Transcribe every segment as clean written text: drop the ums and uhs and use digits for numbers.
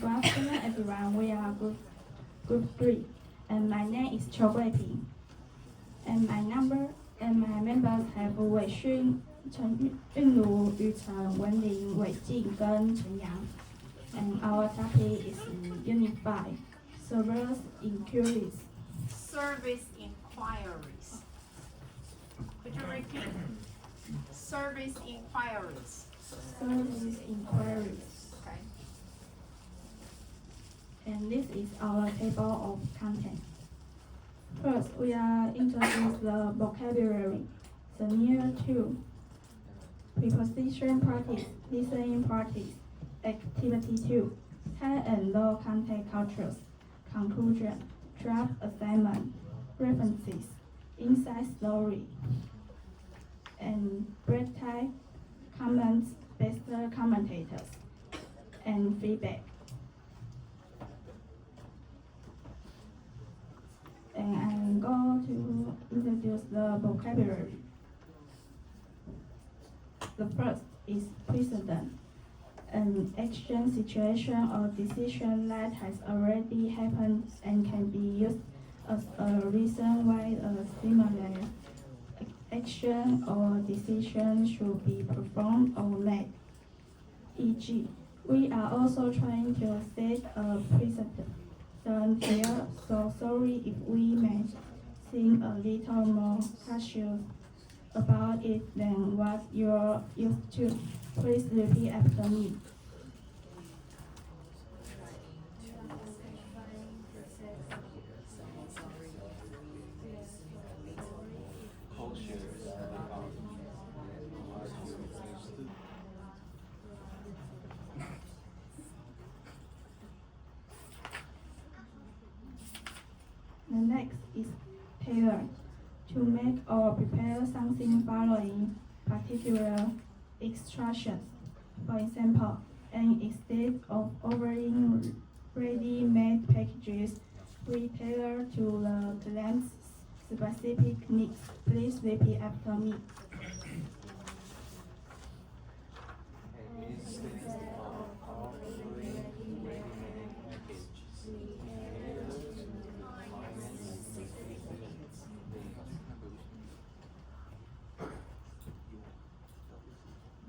Good afternoon, everyone. We are group 3, and my name is Qiu Guiping. And my members have Wei Xun, Chen Yunlu, Yu Chen, Wen Ling, Wei Jing, and Chen Yang. And our topic is Unit 5, Service Inquiries. Service inquiries. Could you repeat? Service inquiries. Service inquiries. Okay. And this is our table of contents. First, we are introduce the vocabulary. Scenario 2. Preposition practice, listening practice. Activity 2. High and low contact cultures. Conclusion. Draft assignment. References. Inside story. And break time. Comments, best commentators. And feedback. And I'm going to introduce the vocabulary. The first is precedent, an action, situation, or decision that has already happened and can be used as a reason why a similar action or decision should be performed or made. E.g., we are also trying to set a precedent here, so sorry if we may seem a little more cautious about it than what you're used to. Please repeat after me. The next is tailor. To make or prepare something following particular instructions. For example, instead of ordering ready-made packages, we tailor to the client's specific needs. Please repeat after me.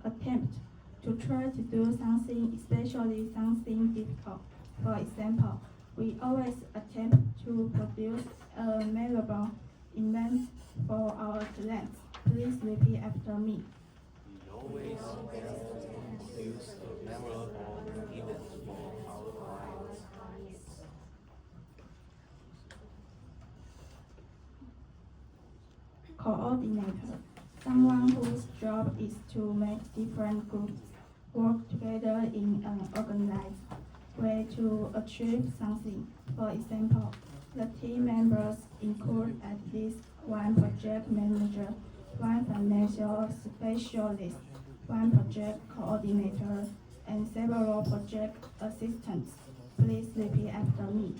Attempt to try to do something, especially something difficult. For example, we always attempt to produce a memorable event for our clients. Please repeat after me. We always attempt to produce a memorable event for our clients. Coordinator. Someone whose job is to make different groups work together in an organized way to achieve something. For example, the team members include at least one project manager, one financial specialist, one project coordinator, and several project assistants. Please repeat after me.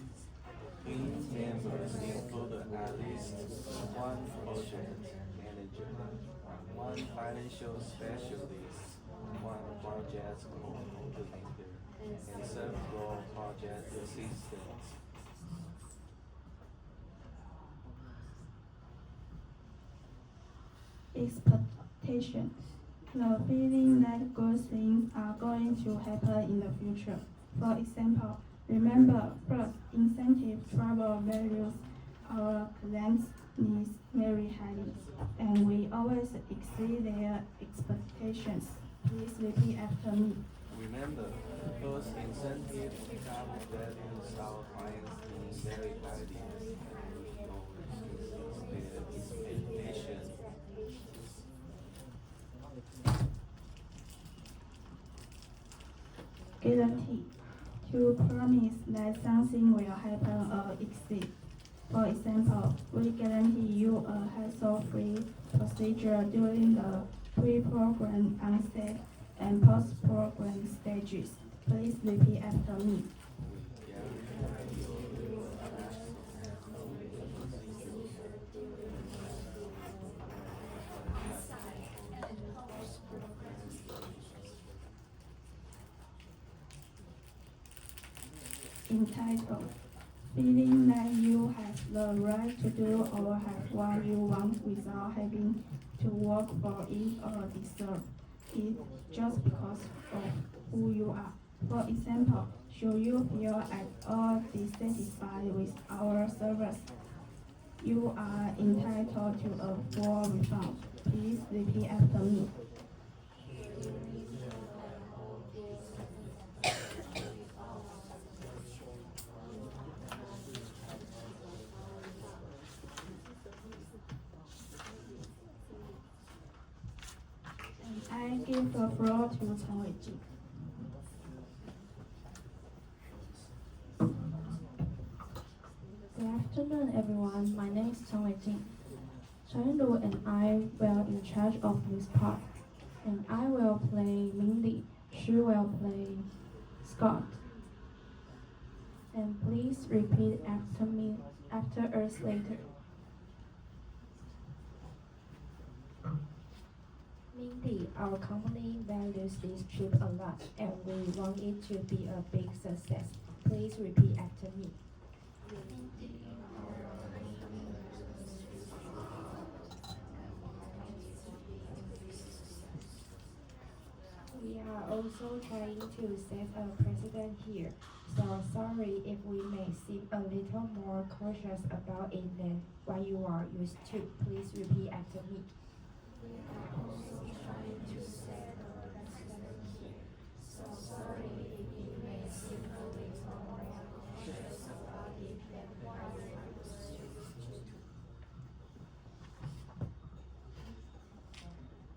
Team members include at least one project manager, one financial specialist, one project coordinator, and several project assistants. Expectation. The feeling that good things are going to happen in the future. For example, remember, first, incentive travel values our clients' needs very highly, and we always exceed their expectations. Please repeat after me. Remember, those incentives travel values our clients need very highly, and we always exceed their expectations. Guarantee. To promise that something will happen or exceed. For example, we guarantee you a hassle-free procedure during the pre-program onset and post-program stages. Please repeat after me. entitled, feeling that you have the right to do or have what you want without having to work for it or deserve it just because of who you are. For example, should you feel at all dissatisfied with our service, you are entitled to a full refund. Please repeat after me. I give the floor to Tsai. Good afternoon, everyone. My name is Tsai. Lu and I will in charge of this part, and I will play Mindy. She will play Scott. And please repeat after me, after us later. Mindy, our company values this trip a lot, and we want it to be a big success. Please repeat after me. We are also trying to set a precedent here, so sorry if we may seem a little more cautious about it than what you are used to. Please repeat after me.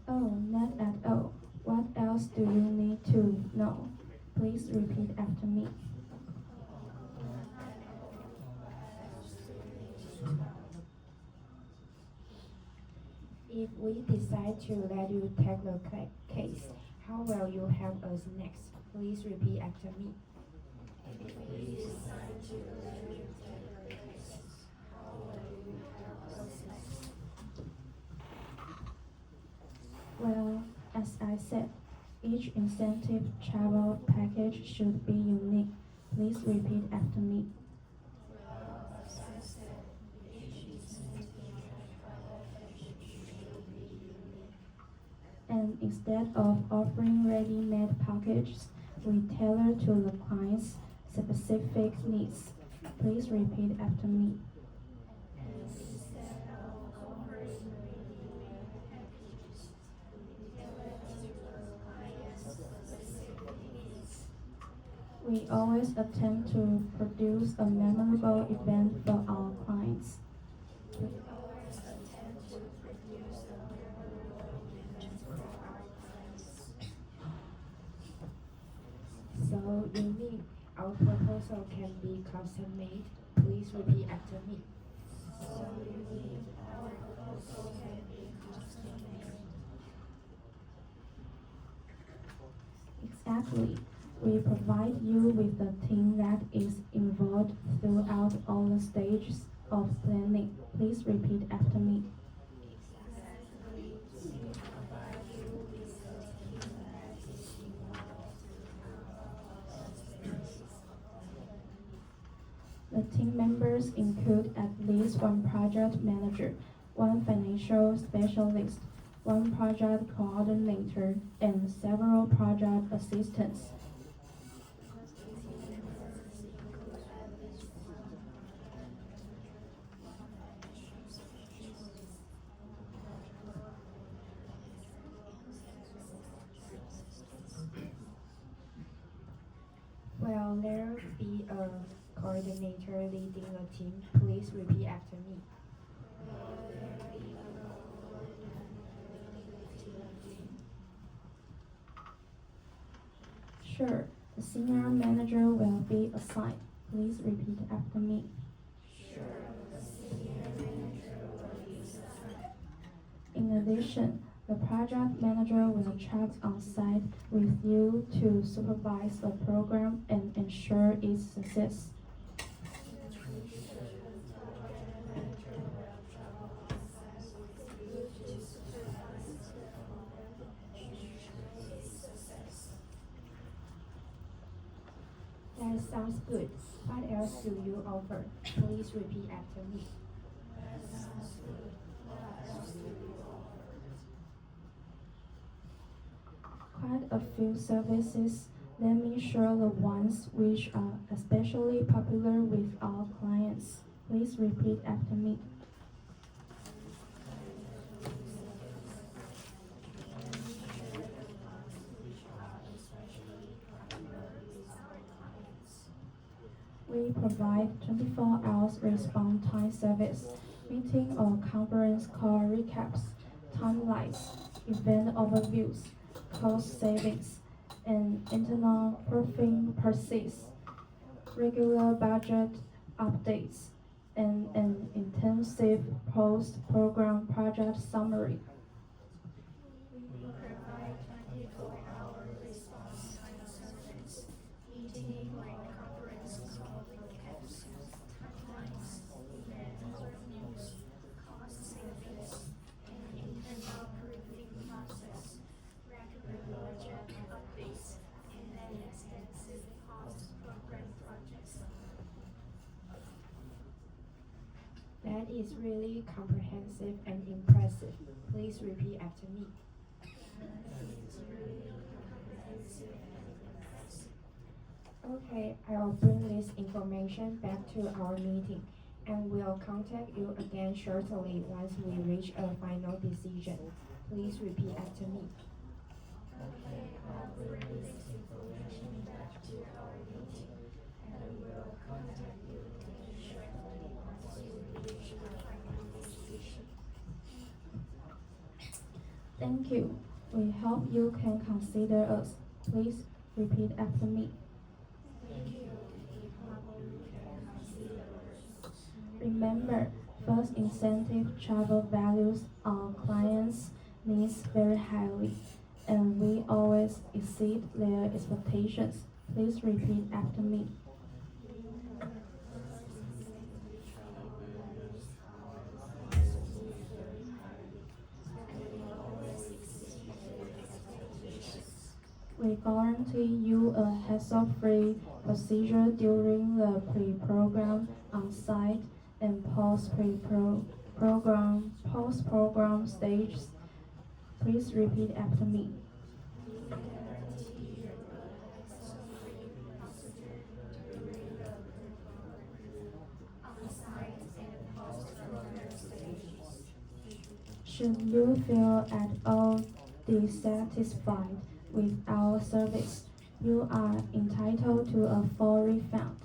Oh, not at all. What else do you need to know? Please repeat after me. If we decide to let you take the case, how will you help us next? Please repeat after me. Well, as I said, each incentive travel package should be unique. Please repeat after me. And instead of offering ready-made packages, we tailor to the client's specific needs. Please repeat after me. We always attempt to produce a memorable event for our clients. So you mean our proposal can be custom made? Please repeat after me. Exactly. We provide you with a team that is involved throughout all the stages of planning. Please repeat after me. The team members include at least one project manager, one financial specialist, one project coordinator, and several project assistants. Will there be a coordinator leading the team? Please repeat after me. Sure, the senior manager will be assigned. Please repeat after me. In addition, the project manager will check on site with you to supervise the program and ensure its success. That sounds good. What else do you offer? Please repeat after me. Quite a few services. Let me share the ones which are especially popular with our clients. Please repeat after me. We provide 24 hours response time service, meeting or conference call recaps, timelines, event overviews, cost savings, and internal proofing process, regular budget updates, and an intensive post-program project summary. We provide 24-hour response time service, meeting or conference call recaps, timelines, event overviews, cost savings, and internal proofing process, regular budget updates, and an extensive post-program project summary. That is really comprehensive and impressive. Please repeat after me. Okay, I will bring this information back to our meeting and will contact you again shortly once we reach a final decision. Please repeat after me. Okay, I'll bring this information back to our meeting and will contact you again shortly once we reach a final decision. Thank you. We hope you can consider us. Please repeat after me. Thank you. We hope you can consider us. Remember, first incentive travel values our clients' needs very highly, and we always exceed their expectations. Please repeat after me. We guarantee you a hassle-free procedure during the pre-program, on-site, and post-program stages. Please repeat after me. Should you feel at all dissatisfied with our service, you are entitled to a full refund.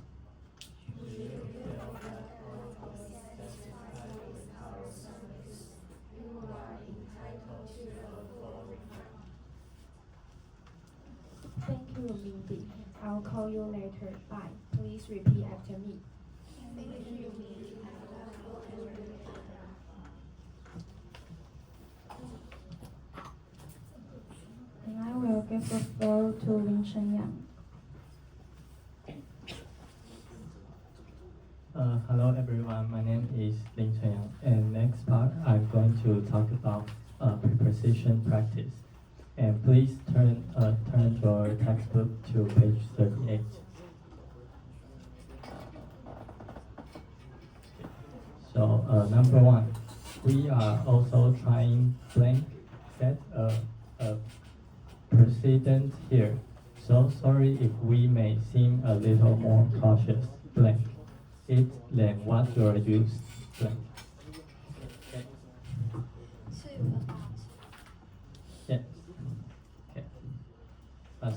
Thank you, Mindy. I'll call you later. Bye. Please repeat after me. And I will give the floor to Liang. Hello everyone, my name is Ling, and next part I'm going to talk about preposition practice. And please turn your textbook to page 38. So number one, we are also trying blank set a precedent here. So sorry if we may seem a little more cautious. Blank it than what you are used. Blank. Okay. Yes. Okay.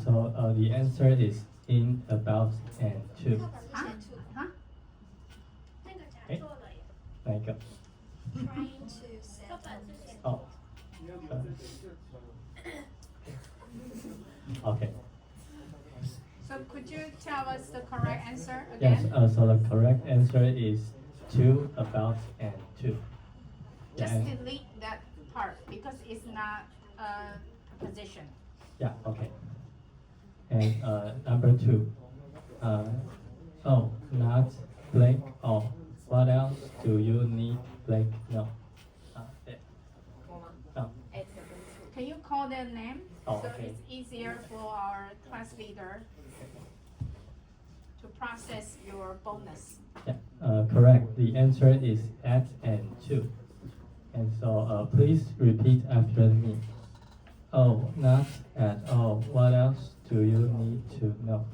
So the answer is in, about, and to. 啊？ 哎，哪一个？ Trying to set 哦。Okay. So could you tell us the correct answer Yes. again? So the correct answer is to, about, and to. Just And- delete that part because it's not a position. Yeah. Okay. And number two. Oh, not blank. Oh, what else do you need? Blank. No. Yeah. No. Can you call their name? Oh, So okay. it's easier for our class leader. to process your bonus? Yeah, correct. The answer is at and to. And so please repeat after me. Oh, not at all. What else do you need to know?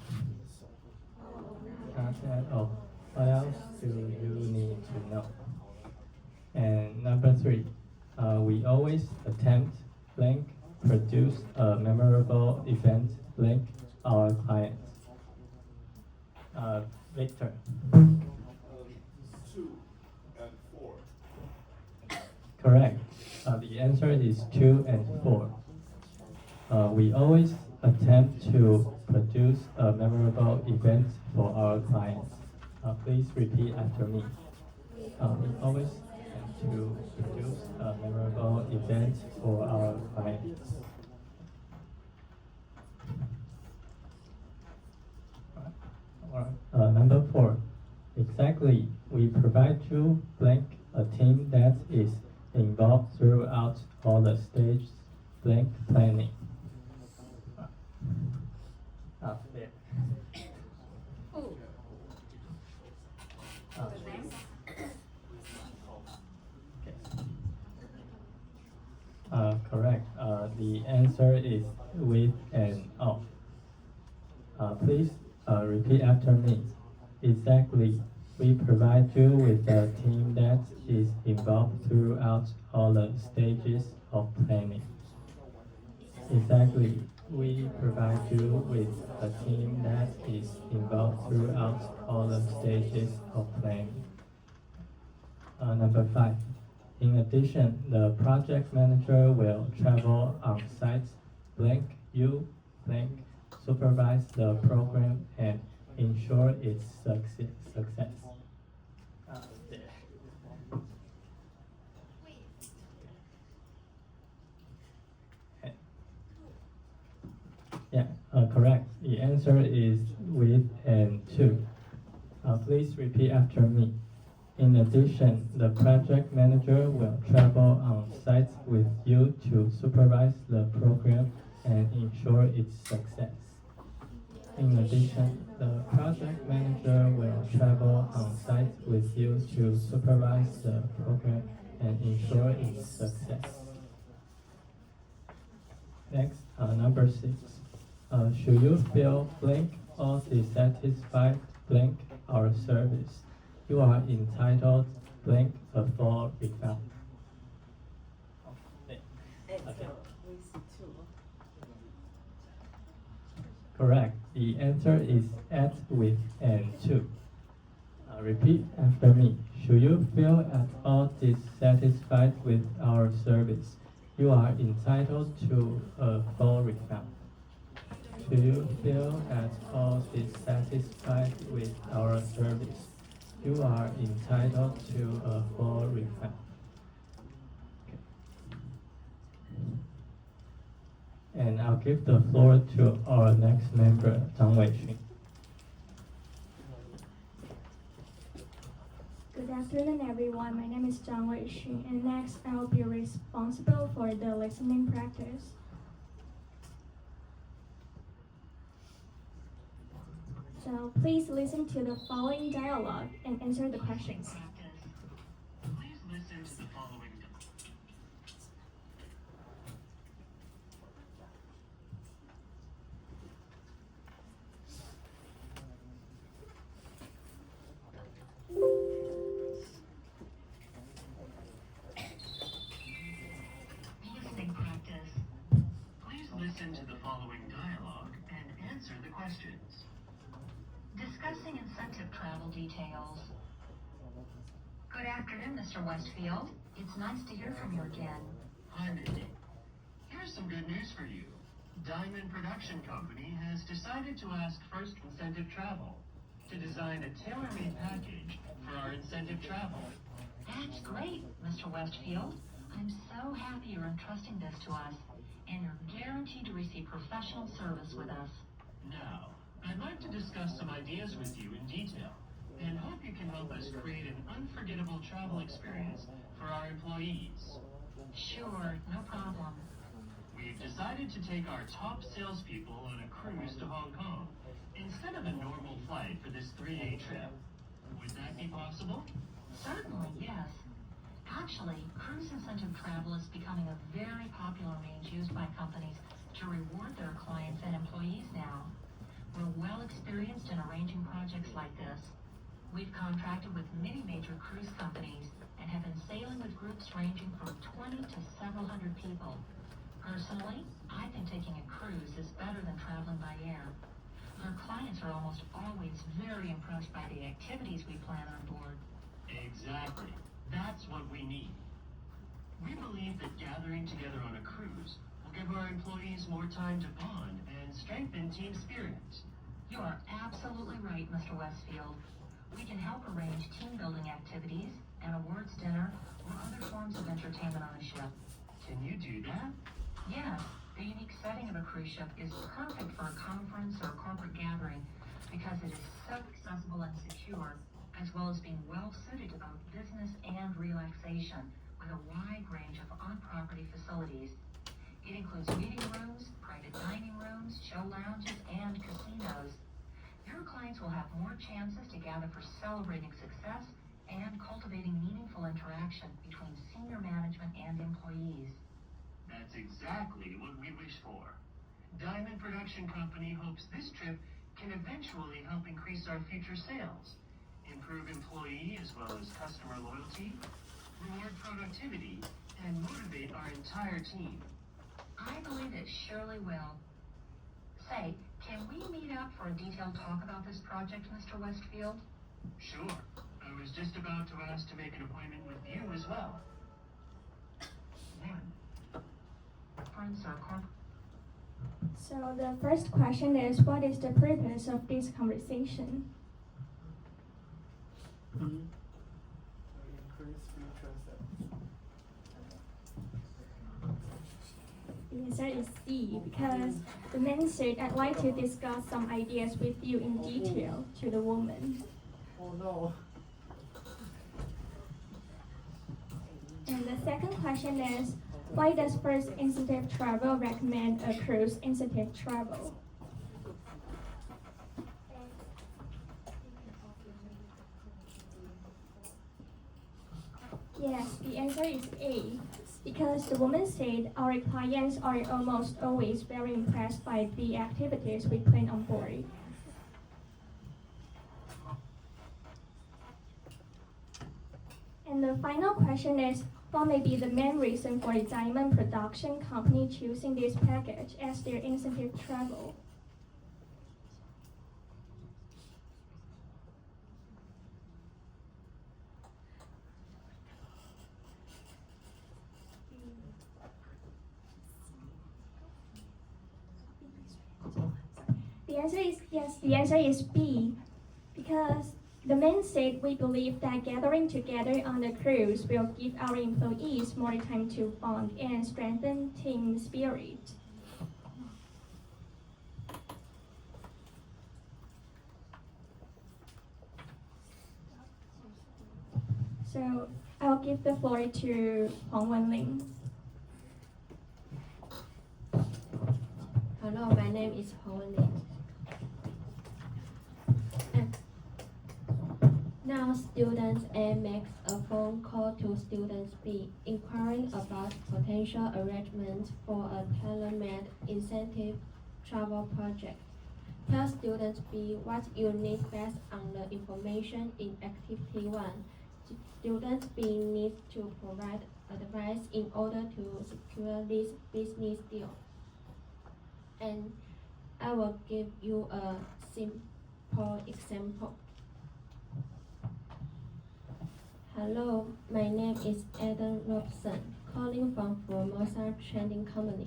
Not at all. What else do you need to know? And number 3, we always attempt blank produce a memorable event blank our clients. Victor. 2 and 4. Correct. The answer is 2 and 4. We always attempt to produce a memorable event for our clients. Please repeat after me. We always attempt to produce a memorable event for our clients. Number 4. Exactly. We provide you blank a team that is involved throughout all the stages blank planning. There. Who? The name? Correct. The answer is with and of. Please repeat after me. Exactly. We provide you with a team that is involved throughout all the stages of planning. Exactly. We provide you with a team that is involved throughout all the stages of planning. Number 5. In addition, the project manager will travel on site, blank you, blank, supervise the program and ensure its success. There. Yeah, correct. The answer is with and to. Please repeat after me. In addition, the project manager will travel on site with you to supervise the program and ensure its success. In addition, the project manager will travel on site with you to supervise the program and ensure its success. Next, number 6. Should you feel blank or dissatisfied blank our service, you are entitled blank a full refund. Okay. Correct. The answer is at, with, and to. Repeat after me. Should you feel at all dissatisfied with our service, you are entitled to a full refund. Should you feel at all dissatisfied with our service, you are entitled to a full refund. Okay. And I'll give the floor to our next member, Zhang Weixun. Good afternoon, everyone. My name is Zhang Weixun, and next I will be responsible for the listening practice. So please listen to the following dialogue and answer the questions. Please listen to the following. Listening practice. Please listen to the following dialogue and answer the questions. Discussing incentive travel details. Good afternoon, Mr. Westfield. It's nice to hear from you again. Hi, Mindy. Here's some good news for you. Diamond Production Company has decided to ask First Incentive Travel to design a tailor-made package for our incentive travel. That's great, Mr. Westfield. I'm so happy you're entrusting this to us, and you're guaranteed to receive professional service with us. Now, I'd like to discuss some ideas with you in detail, and hope you can help us create an unforgettable travel experience for our employees. Sure, no problem. We've decided to take our top salespeople on a cruise to Hong Kong instead of a normal flight for this 3-day trip. Would that be possible? Certainly, yes. Actually, cruise incentive travel is becoming a very popular means used by companies to reward their clients and employees now. We're well experienced in arranging projects like this. We've contracted with many major cruise companies and have been sailing with groups ranging from 20 to several hundred people. Personally, I think taking a cruise is better than traveling by air. Our clients are almost always very impressed by the activities we plan on board. Exactly. That's what we need. We believe that gathering together on a cruise will give our employees more time to bond and strengthen team spirit. You are absolutely right, Mr. Westfield. We can help arrange team-building activities, an awards dinner, or other forms of entertainment on a ship. Can you do that? Yes. The unique setting of a cruise ship is perfect for a conference or a corporate gathering because it is so accessible and secure, as well as being well suited to both business and relaxation with a wide range of on-property facilities. It includes meeting rooms, private dining rooms, show lounges, and casinos. Your clients will have more chances to gather for celebrating success and cultivating meaningful interaction between senior management and employees. That's exactly what we wish for. Diamond Production Company hopes this trip can eventually help increase our future sales, improve employee as well as customer loyalty, reward productivity, and motivate our entire team. I believe it surely will. Say, can we meet up for a detailed talk about this project, Mr. Westfield? Sure. I was just about to ask to make an appointment with you as well. So the first question is, what is the purpose of this conversation? The answer is C, because the man said, I'd like to discuss some ideas with you in detail to the woman. Oh no. And the second question is, why does First Incentive Travel recommend a cruise incentive travel? Yes, the answer is A. Because the woman said our clients are almost always very impressed by the activities we plan on board. And the final question is, what may be the main reason for the Diamond Production Company choosing this package as their incentive travel? The answer is yes, the answer is B, because the man said we believe that gathering together on the cruise will give our employees more time to bond and strengthen team spirit. So I'll give the floor to Ling. Hello, my name is Ling. Now students A makes a phone call to students B, inquiring about potential arrangements for a tailor-made incentive travel project. Tell students B what you need based on the information in Activity 1. Student B needs to provide advice in order to secure this business deal. And I will give you a simple example. Hello, my name is Adam Robson, calling from Formosa Trading Company.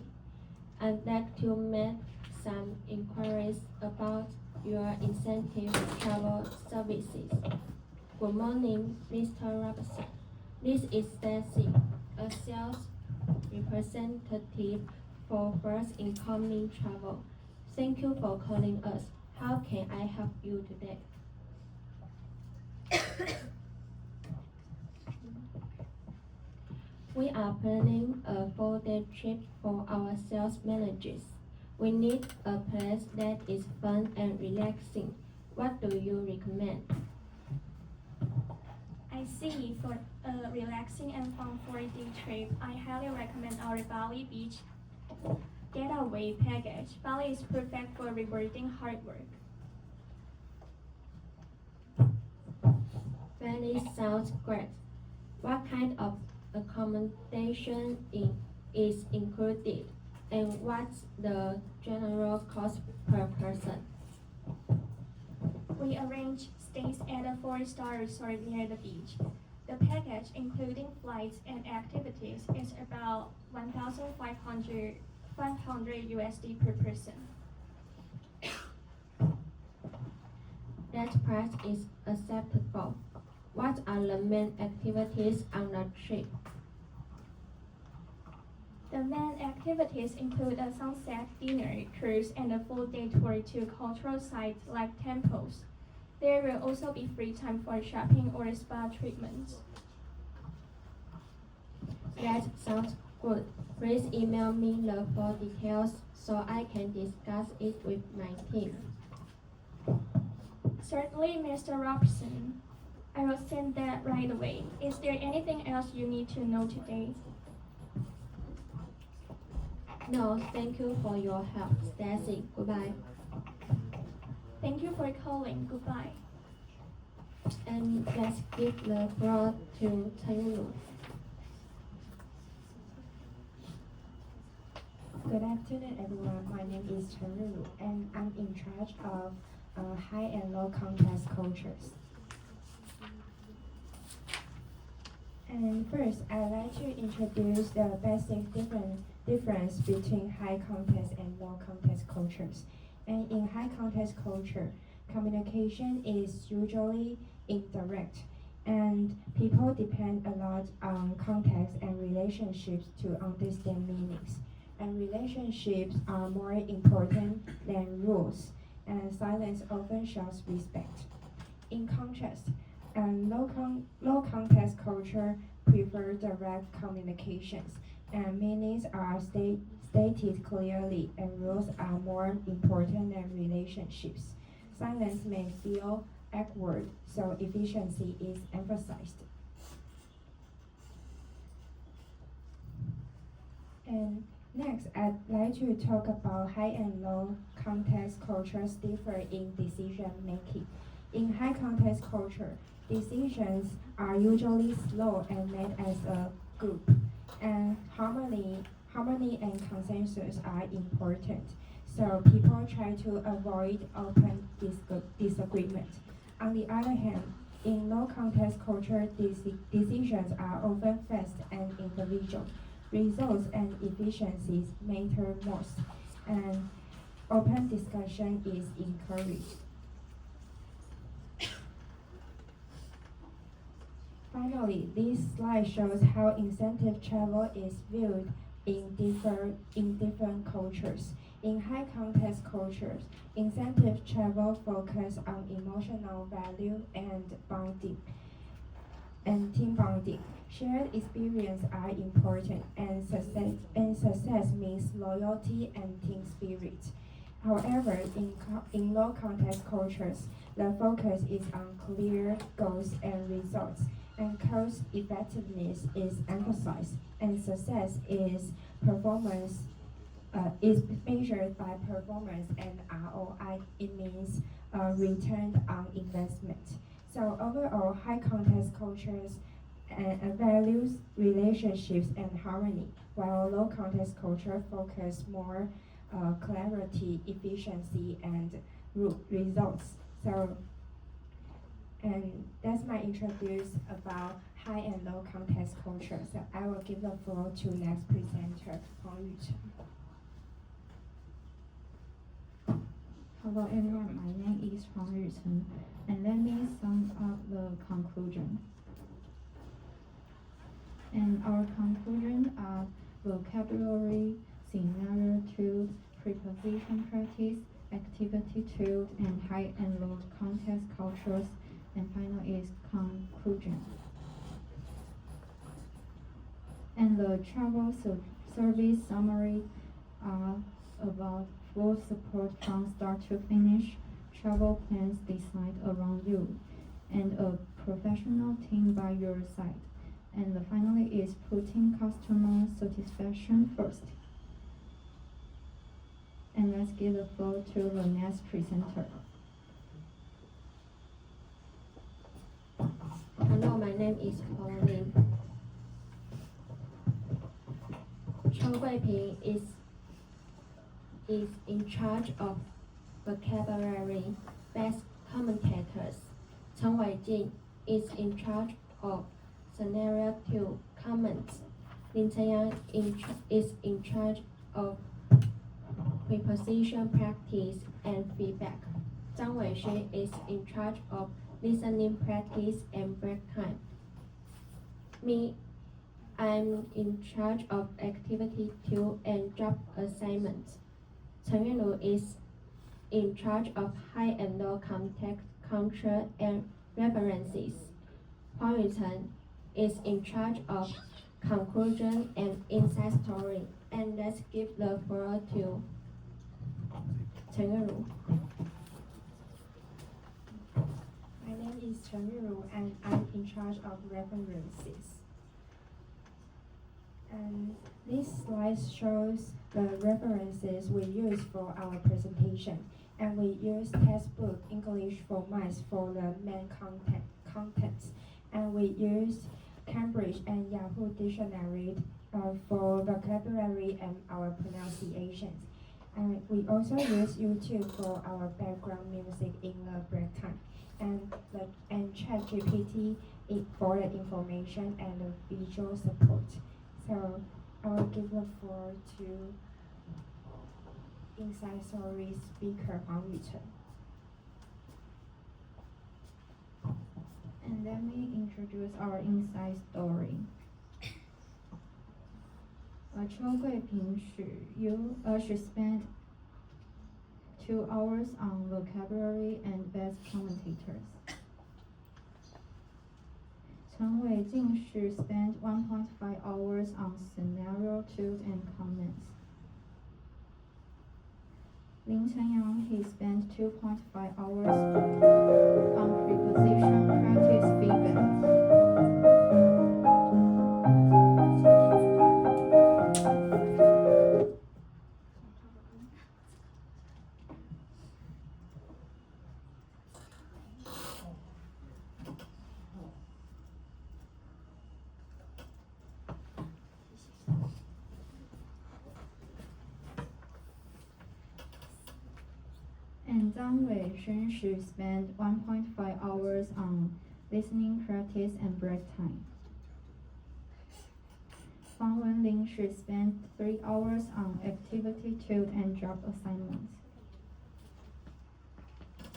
I'd like to make some inquiries about your incentive travel services. Good morning, Mr. Robson. This is Stacy, a sales representative for First Incoming Travel. Thank you for calling us. How can I help you today? We are planning a 4-day trip for our sales managers. We need a place that is fun and relaxing. What do you recommend? I see. For a relaxing and fun 4-day trip, I highly recommend our Bali Beach Getaway package. Bali is perfect for rewarding hard work. Bali sounds great. What kind of accommodation is included, and what's the general cost per person? We arrange stays at a 4-star resort near the beach. The package, including flights and activities, is about 1,500 USD per person. That price is acceptable. What are the main activities on the trip? The main activities include a sunset dinner cruise and a full-day tour to cultural sites like temples. There will also be free time for shopping or spa treatments. That sounds good. Please email me the full details so I can discuss it with my team. Certainly, Mr. Robertson. I will send that right away. Is there anything else you need to know today? No, thank you for your help, Stacy. Goodbye. Thank you for calling. Goodbye. And let's give the floor to Tsai. Good afternoon, everyone. My name is Chen Ru, and I'm in charge of high and low context cultures. And first, I'd like to introduce the basic difference between high context and low context cultures. And in high context culture, communication is usually indirect, and people depend a lot on context and relationships to understand meanings. And relationships are more important than rules, and silence often shows respect. In contrast, low context culture prefer direct communications, and meanings are stated clearly, and rules are more important than relationships. Silence may feel awkward, so efficiency is emphasized. And next, I'd like to talk about high and low context cultures differ in decision making. In high context culture, decisions are usually slow and made as a group, and harmony and consensus are important. So people try to avoid open disagreement. On the other hand, in low context culture, decisions are often fast and individual. Results and efficiencies matter most, and open discussion is encouraged. Finally, this slide shows how incentive travel is viewed in different cultures. In high context cultures, incentive travel focus on emotional value and bonding and team bonding. Shared experience are important, and success means loyalty and team spirit. However, in low context cultures, the focus is on clear goals and results, and cost effectiveness is emphasized, and success is measured by performance and ROI. It means return on investment. So overall, high context cultures values relationships and harmony, while low context culture focus more clarity, efficiency, and results. So, and that's my introduce about high and low context culture. So I will give the floor to next presenter, Huang Yuchen. Hello everyone, my name is Huang Yuchen, and let me sum up the conclusion. And our conclusion are vocabulary, scenario 2, preposition practice, activity 2, and high and low context cultures, and final is conclusion. And the travel service summary are about full support from start to finish, travel plans designed around you, and a professional team by your side. And finally is putting customer satisfaction first. And let's give the floor to the next presenter. Hello, my name is Ling. Chen Guiping is in charge of vocabulary based commentators. Chen Weijing is in charge of scenario 2 comments. Ling Chen is in charge of preposition practice and feedback. Zhang Weixue is in charge of listening practice and break time. Me, I'm in charge of activity 2 and job assignments. Chen Yunlu is in charge of high and low context, culture, and references. Huang Yuchen is in charge of conclusion and inside story. And let's give the floor to Chen Yunlu. My name is Chen Yuru and I'm in charge of references. And this slide shows the references we use for our presentation. And we use textbook English for Maths for the main contents. And we use Cambridge and Yahoo Dictionary for vocabulary and our pronunciations. And we also use YouTube for our background music in the break time. And ChatGPT for the information and the visual support. So I will give the floor to Inside Story speaker Huang Yuchen. And let me introduce our inside story. Chen Guiping she spent 2 hours on vocabulary and best commentators. Chen Weijing she spent 1.5 hours on scenario 2 and comments. Ling Chen he spent 2.5 hours on preposition practice feedback. And Zhang Weixue she spent 1.5 hours on listening practice and break time. Huang Wenling she spent 3 hours on activity 2 and job assignments.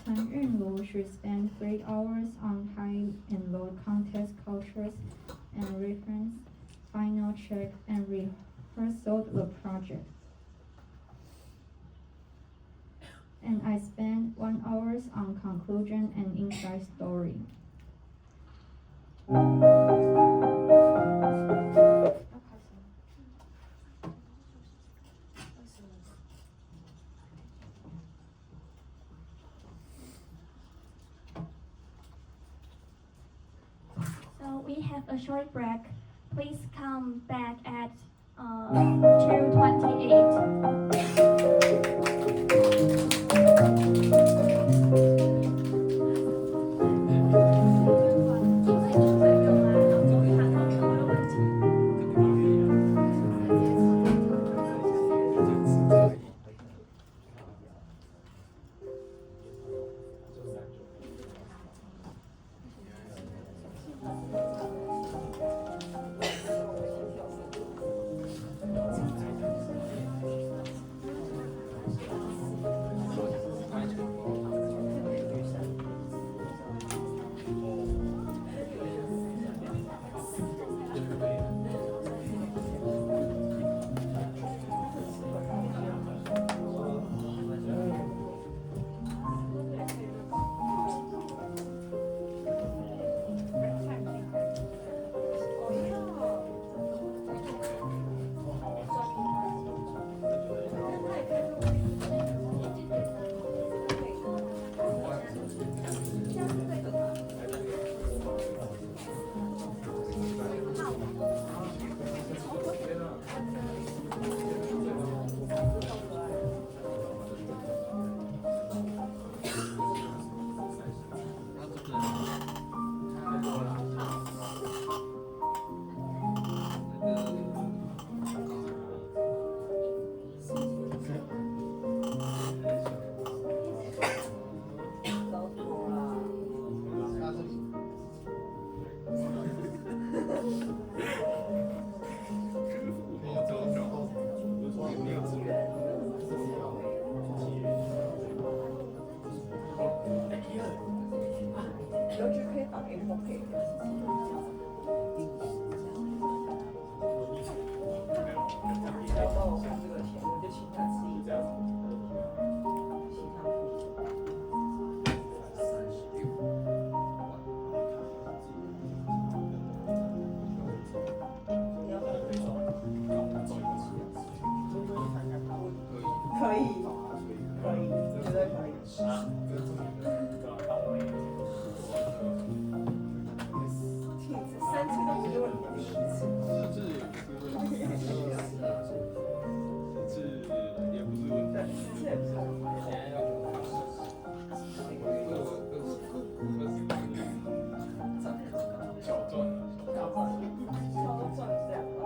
Chen Yunlu she spent 3 hours on high and low context cultures and reference, final check, and rehearsal the project. And I spent 1 hour on conclusion and inside story. So we have a short break. Please come back at 2:28. 邮局可以打给我配。然后我看这个钱，我就请他吃一张。其他可以，可以，绝对可以。3次都不是问题。也不是问题。4次也不是问题。小赚了，超赚这样吧。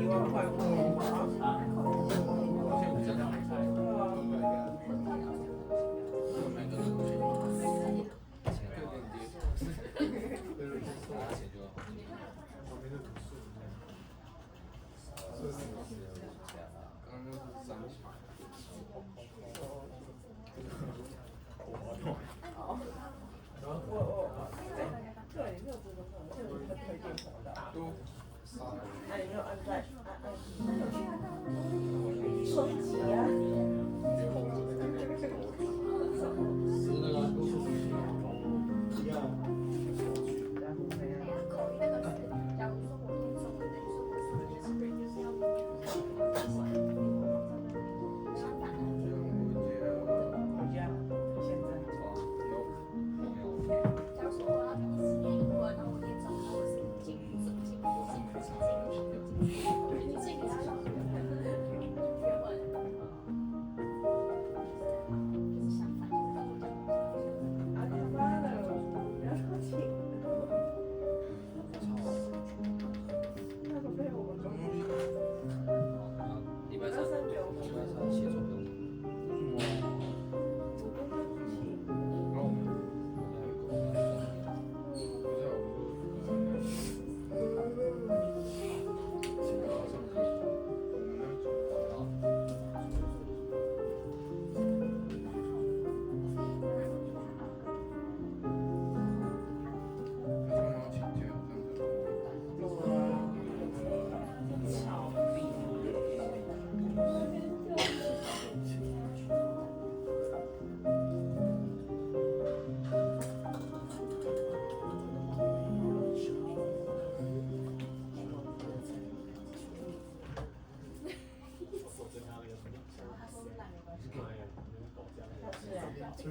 1万块你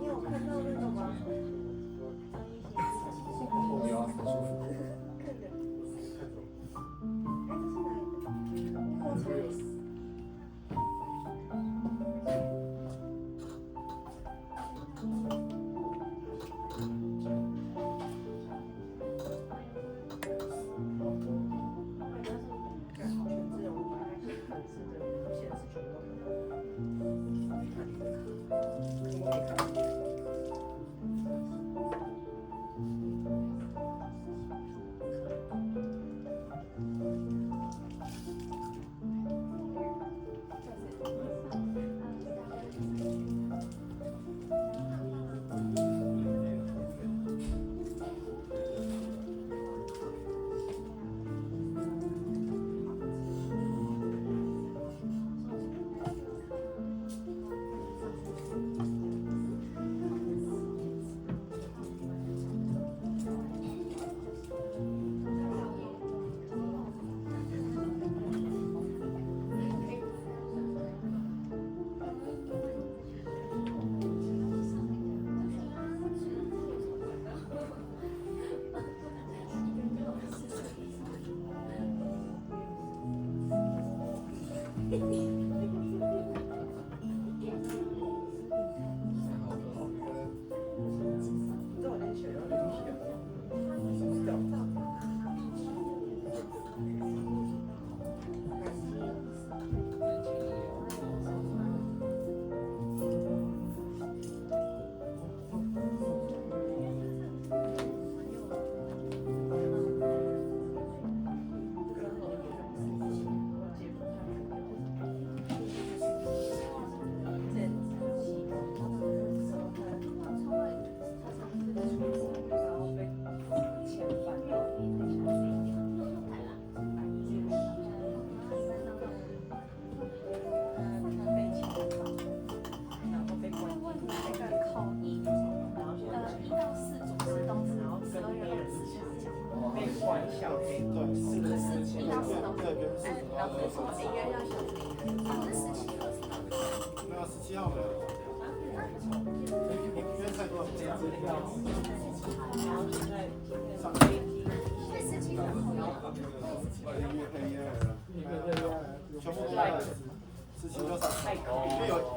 有看到那个吗？后面很舒服。看着。这是哪里的？红菜。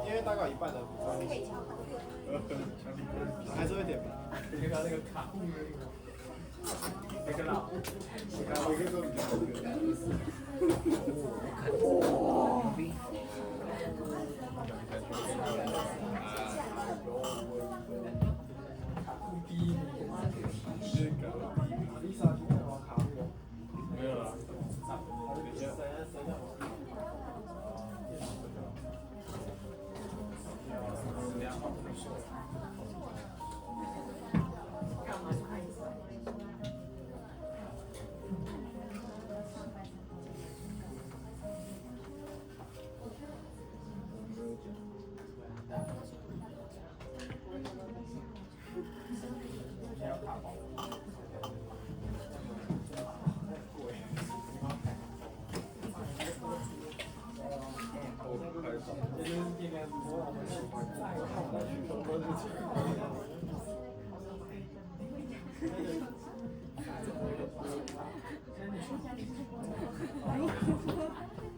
因为大概有一半的还是会点名。那个卡，那个啦，我跟说比较没有了。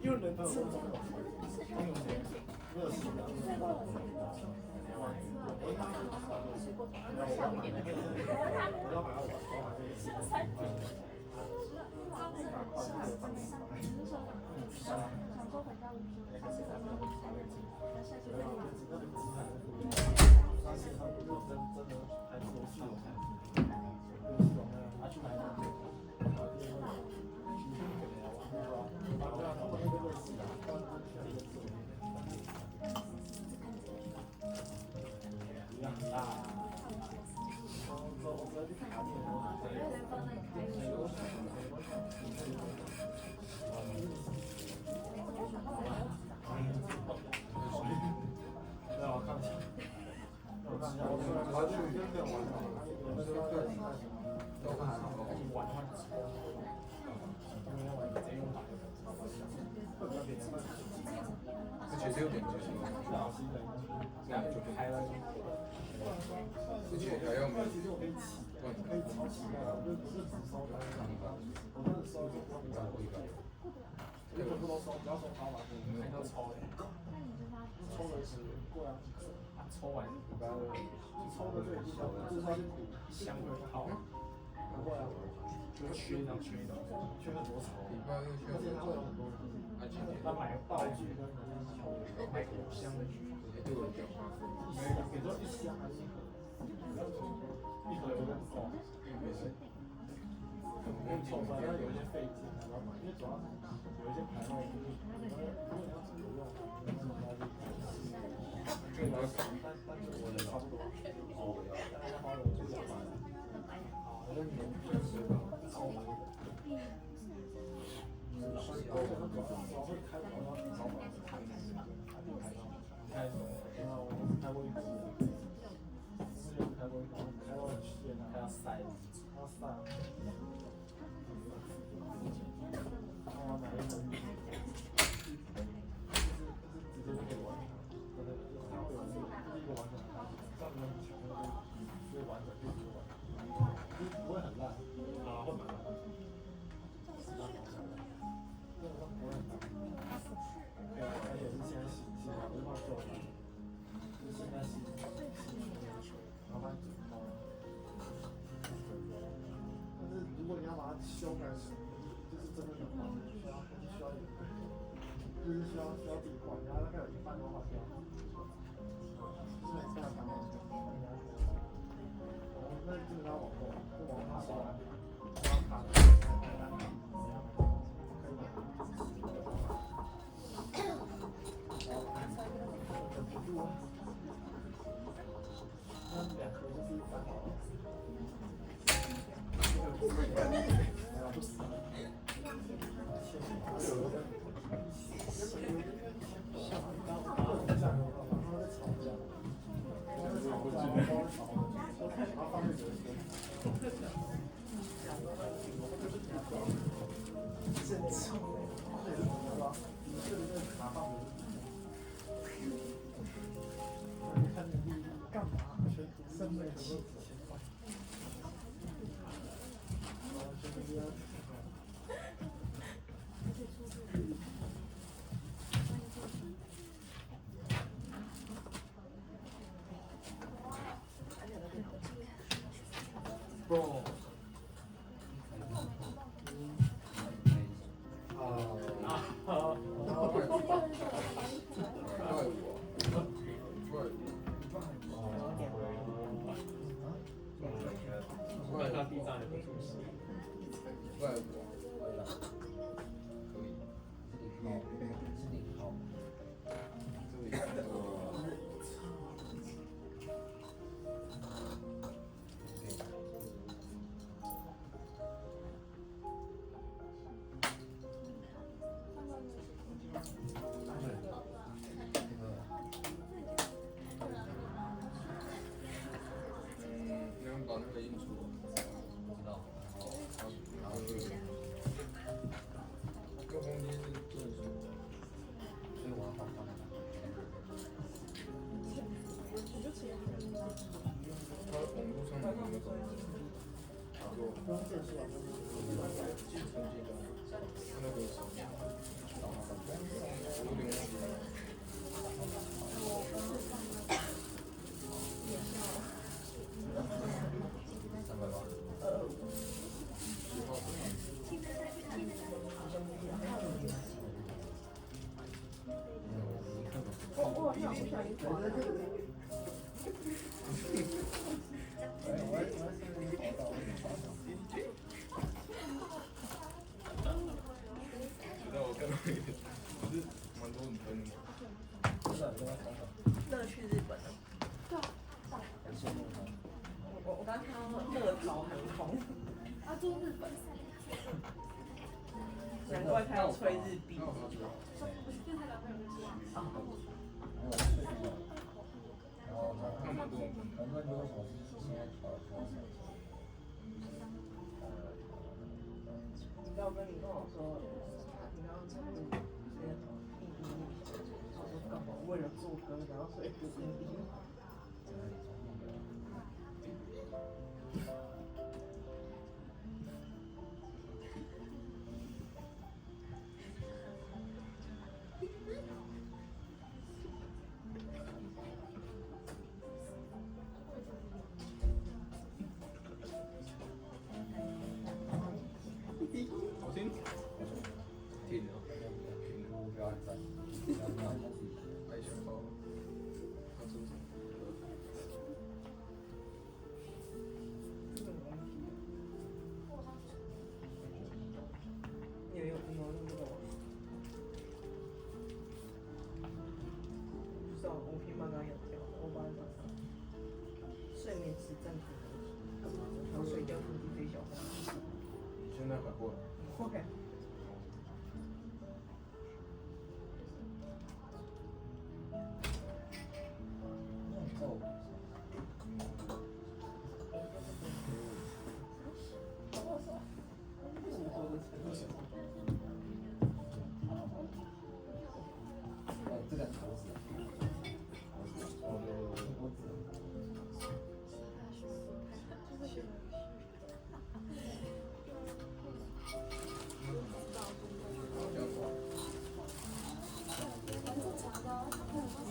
又能吃，其实有点接近，这样就开了。而且还要没有可以超起来，我就只收他，我就是收你全部都收，不要收他嘛，你还要抽嘞，抽的是过两几次，抽完一般抽的最低的，至少是一箱会套，不会啊，就是缺一张，缺很多层，而且它会有很多，他买道具跟买口香，给多一箱还是一盒？一盒有点够，因为抽出来有一些费劲，然后买，因为主要是有一些牌号，如果你要自己用，这个但是我的差不多，大概花了200，好，那你就是超买。我主要会开，我要提早买，开我开过一次，之前开过一次，开到很炫啊，还要塞，然后买一盒，就是直接就可以玩，然后有第一个完整的开始，上面全部都最完整，就直接玩，就不会很烂，会蛮烂的。不会很烂。对啊，而且是现在洗，不是放旧的，是现在洗，然后把它剪刀。但是如果你要把它修改成，就是真的很完美，需要就是需要自己换，然后大概有一半都换掉，就是没办法，那基本上网购，就网上刷完，刷卡，那2盒就是3好了。不死。想到各种酱油，然后在吵架，然后放在嘴里。真臭，那也是怎么了？这里面卡放的。你看你干嘛？全身没很多几千块。Bro。他地上也不出息。外国。把那个印出，我知道，然后各公斤是多少？所以我要放那个。他网络上有那个，就建设啊，继承这个，那个什么，我有点忘记了。我看到一个，不是蛮多人喷的吗？乐去日本了。对啊。我刚看到乐淘很红。啊，住日本。难怪他要吹日币。就是他男朋友就是。啊。那么多。很多人都说现在调多少钱？你刚跟我说，你刚刚真的那个秘密，我说干嘛？然后水土地。好听。停了，停了，不要按赞。爱熊猫，要做什么？你有听过那个？就是我平板刚有跳，我把它睡眠时暂停，然后睡觉突击最小化。你现在还会？会。这个桃子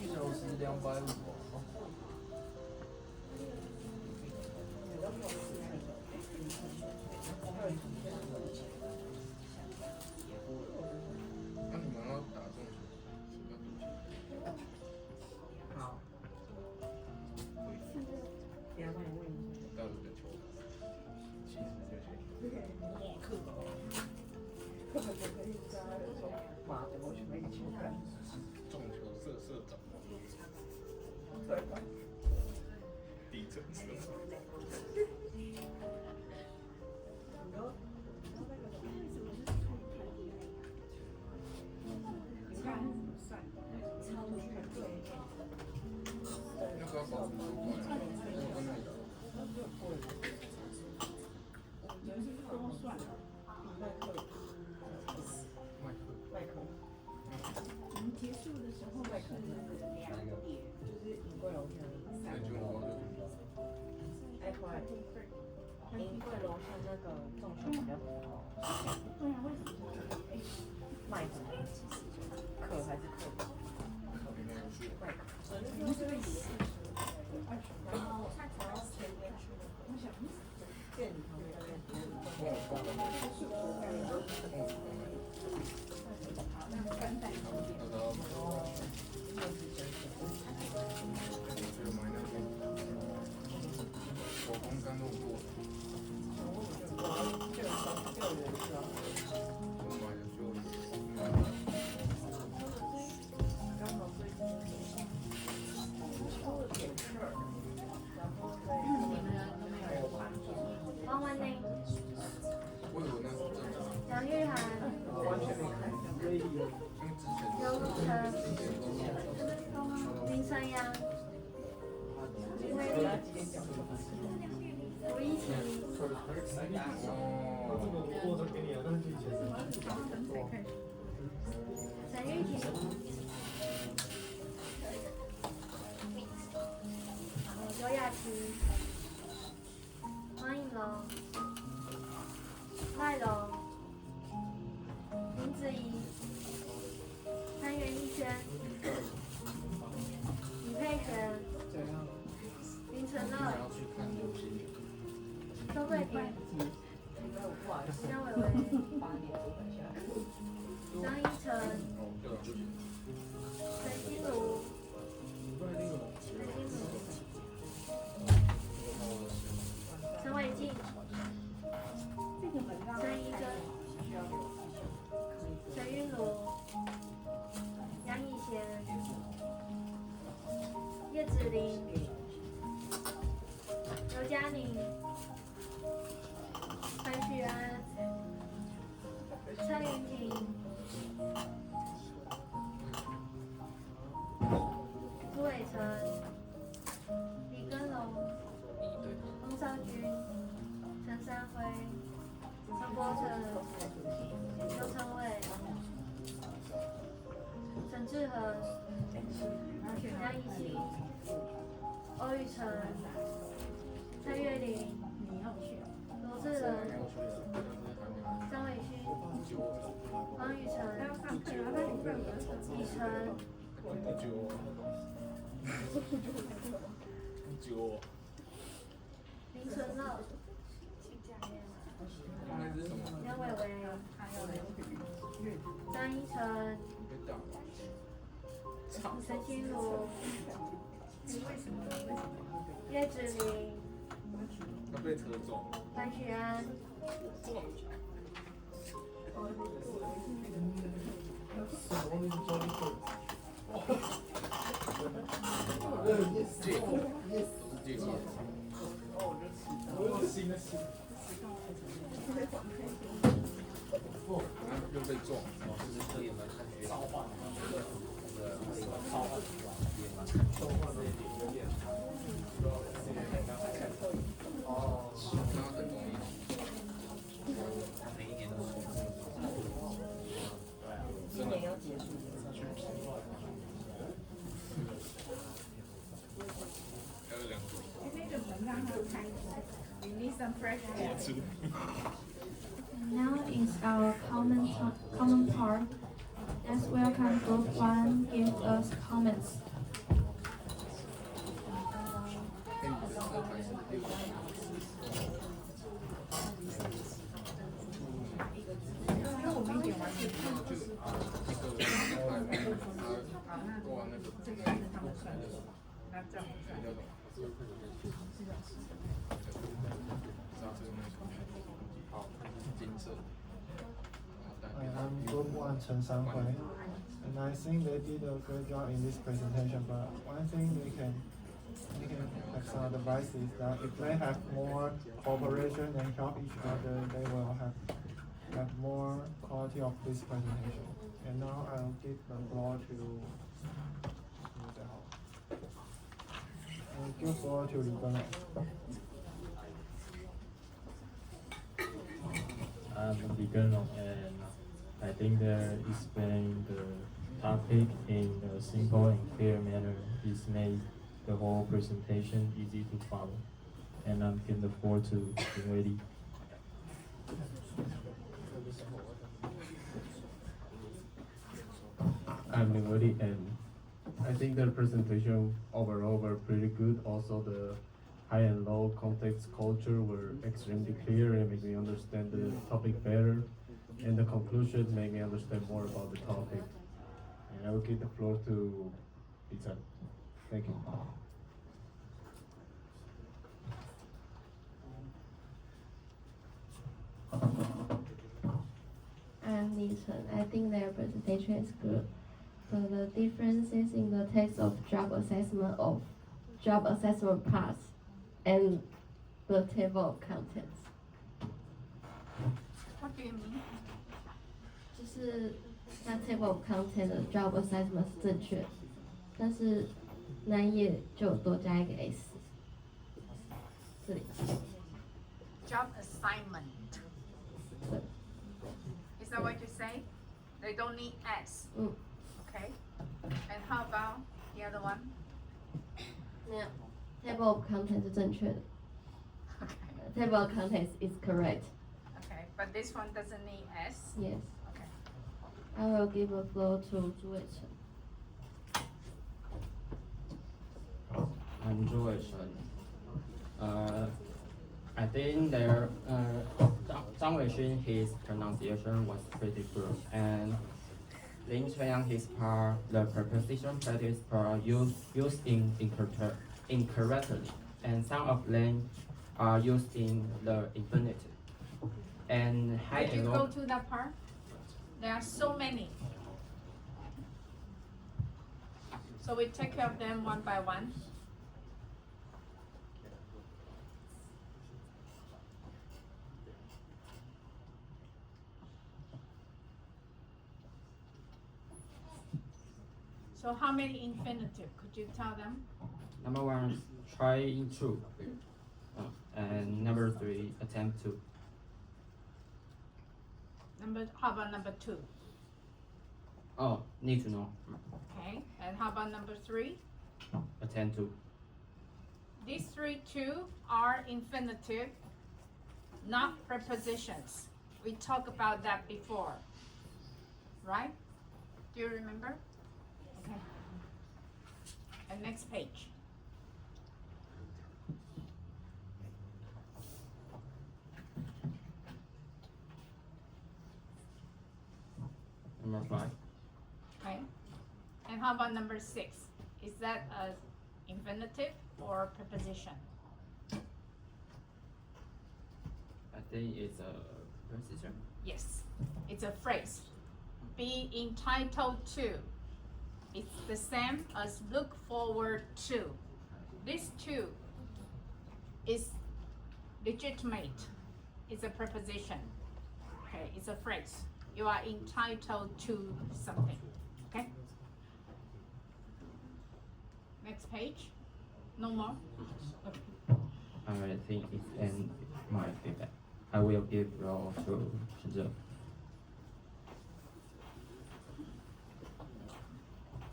，1小时250。那你们要打中要多久？好。等下帮你问一下。到时候就求，70就行。课本就可以加那种马的，我去买个球杆。中球社长。对。地震社长。那个要保护多快？跟那个。多算，麦克。我们结束的时候是2点，就是银柜楼下3点。银柜楼下那个重心比较高。对啊，为什么？麦克还是克？麦克。你们这个也是然后前面去，我想店里旁边那边。好，那干带旁边。我刚刚弄过。这个人是吧？我买的就刚好最近出了点事儿，然后你们都没有关注。王文玲、我以为那是真的。杨玉涵、完全没看，所以刘如成、林晨阳、林慧丽、吴一琪。我都给你了，但是以前陈玉婷、刘雅琪、黄颖龙、赖龙、林子怡、潘元一轩、李佩璇、林承乐、周桂田、张伟伟、张一晨、陈心如、陈伟静、陈怡珍、陈韵如、杨以贤、叶子玲、刘嘉玲、潘旭安、罗雨辰、蔡月玲、罗志仁、张伟勋、黄雨辰、以晨、林纯乐、梁伟伟、张一晨、陈心如、叶芷玲、他被车撞。白许安、又被撞，就是可以来看召唤召唤召唤的有点哦，他很容易，他每一年都是今年要结束。还有2个。那个门让它开，We need some fresh air. Now is our common part. Let's welcome Group 1 give us comments. 因为我们演完就过完那个，这个是他们算的，那这样不算。好，金色。I'm Group 1 Chen Shanhui, and I think they did a great job in this presentation. But one thing they can have some advice is that if they have more cooperation and help each other, they will have more quality of this presentation. And now I'll give the floor to give floor to Liang. I'm Liang, and I think that explaining the topic in a simple and clear manner is made the whole presentation easy to follow. And I'm giving the floor to Ling Wei. I'm Ling Wei, and I think the presentation overall were pretty good. Also, the high and low context culture were extremely clear and made me understand the topic better. And the conclusion made me understand more about the topic. And I will give the floor to Tsai. Thank you. I'm Ling. I think their presentation is good. So the differences in the text of job assessment parts and the table of contents. What do you mean? 就是那 table of content 的 job assessment 是正确的，但是那一页就有多加一个 s， 这里。Job assignment. Is that what you say? They don't need S. Okay. And how about the other one? 那 table of contents 是正确的。Okay. Table of contents is correct. Okay, but this one doesn't need S. Yes. Okay. I will give a floor to Zhu Weichen. I'm Zhu Weichen. I think their Zhang Weixun, his pronunciation was pretty good, and Ling Chuanyang, his part, the preposition practice part used incorrectly, and some of them are used in the infinitive. And high Did you and go low. to that part? There are so many. So we take care of them one by one. So how many infinitive? Could you tell them? Number 1, try to. And number 3, attempt to. How about number 2? Oh, need to know. Okay. And how about number 3? Attempt to. These two are infinitive, not prepositions. We talked about that before, right? Do you remember? Okay. And next page. Number 5. Okay. And how about number 6? Is that an infinitive or preposition? I think it's a preposition. Yes, it's a phrase. Be entitled to. It's the same as look forward to. This to is legitimate. It's a preposition. Okay, it's a phrase. You are entitled to something. Okay? Next page. No more? I think it's end my feedback. I will give floor to Shizhe.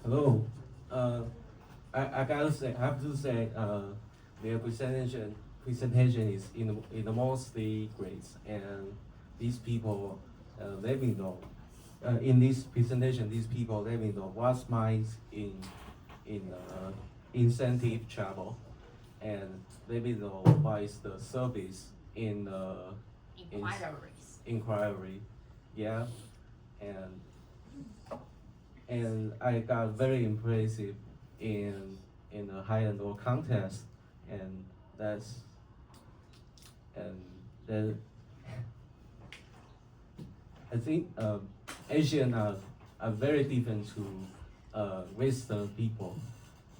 Hello. I gotta say, I have to say, their presentation is in the mostly great, and these people let me know. In this presentation, these people let me know what's mine in incentive travel, and let me know what is the service in inquiry, yeah, and I got very impressive in the high and low contest, and then I think Asian are very different to Western people,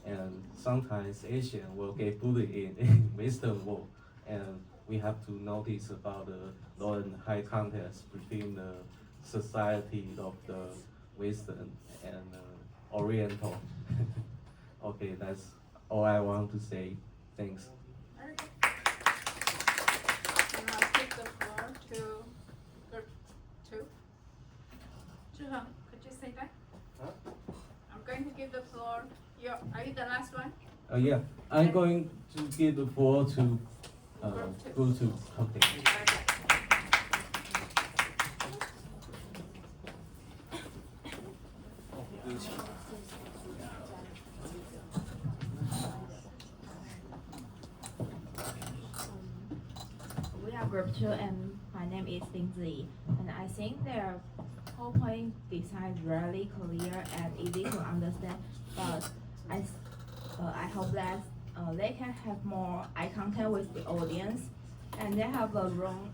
and sometimes Asian will get bullied in Western world, and we have to notice about the low and high contest between the society of the Western and Oriental. Okay, that's all I want to say. Thanks. Very good. And I'll give the floor to group 2. Zhiheng, could you say that? Huh? I'm going to give the floor. Are you the last one? Yeah, I'm going to give the floor to Group 2. Group 2. Okay. Very good. We are group 2 and my name is Ling, and I think their PowerPoint design is really clear and easy to understand, but I hope that they can have more eye contact with the audience, and they have a room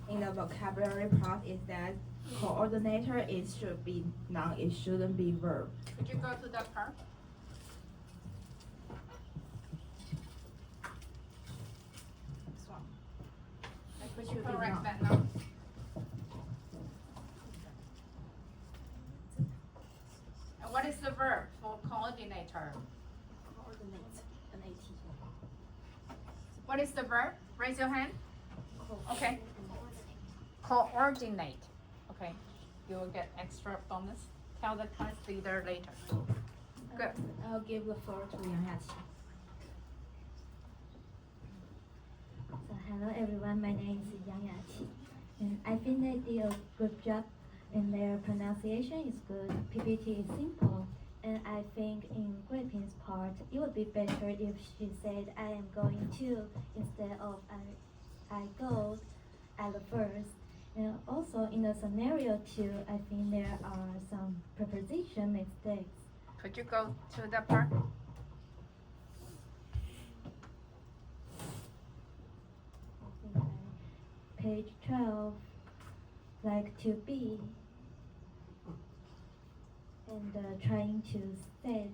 in the vocabulary part is that coordinator should be noun, it shouldn't be verb. Could you go to that part? This one. Could Should you be correct noun. that now? And what is the verb for coordinator? Coordinate, N-A-T. What is the verb? Raise your hand. Okay. Coordinate. Okay. You will get extra bonus. Tell the class leader later. Good. I'll give the floor to Liang. So hello everyone, my name is Yang Yaqi, and I think they did a good job, and their pronunciation is good. PPT is simple, and I think in Guiping's part, it would be better if she said I am going to instead of I go at the first. And also in the scenario 2, I think there are some preposition mistakes. Could you go to that part? Page 12, like to be, and trying to set.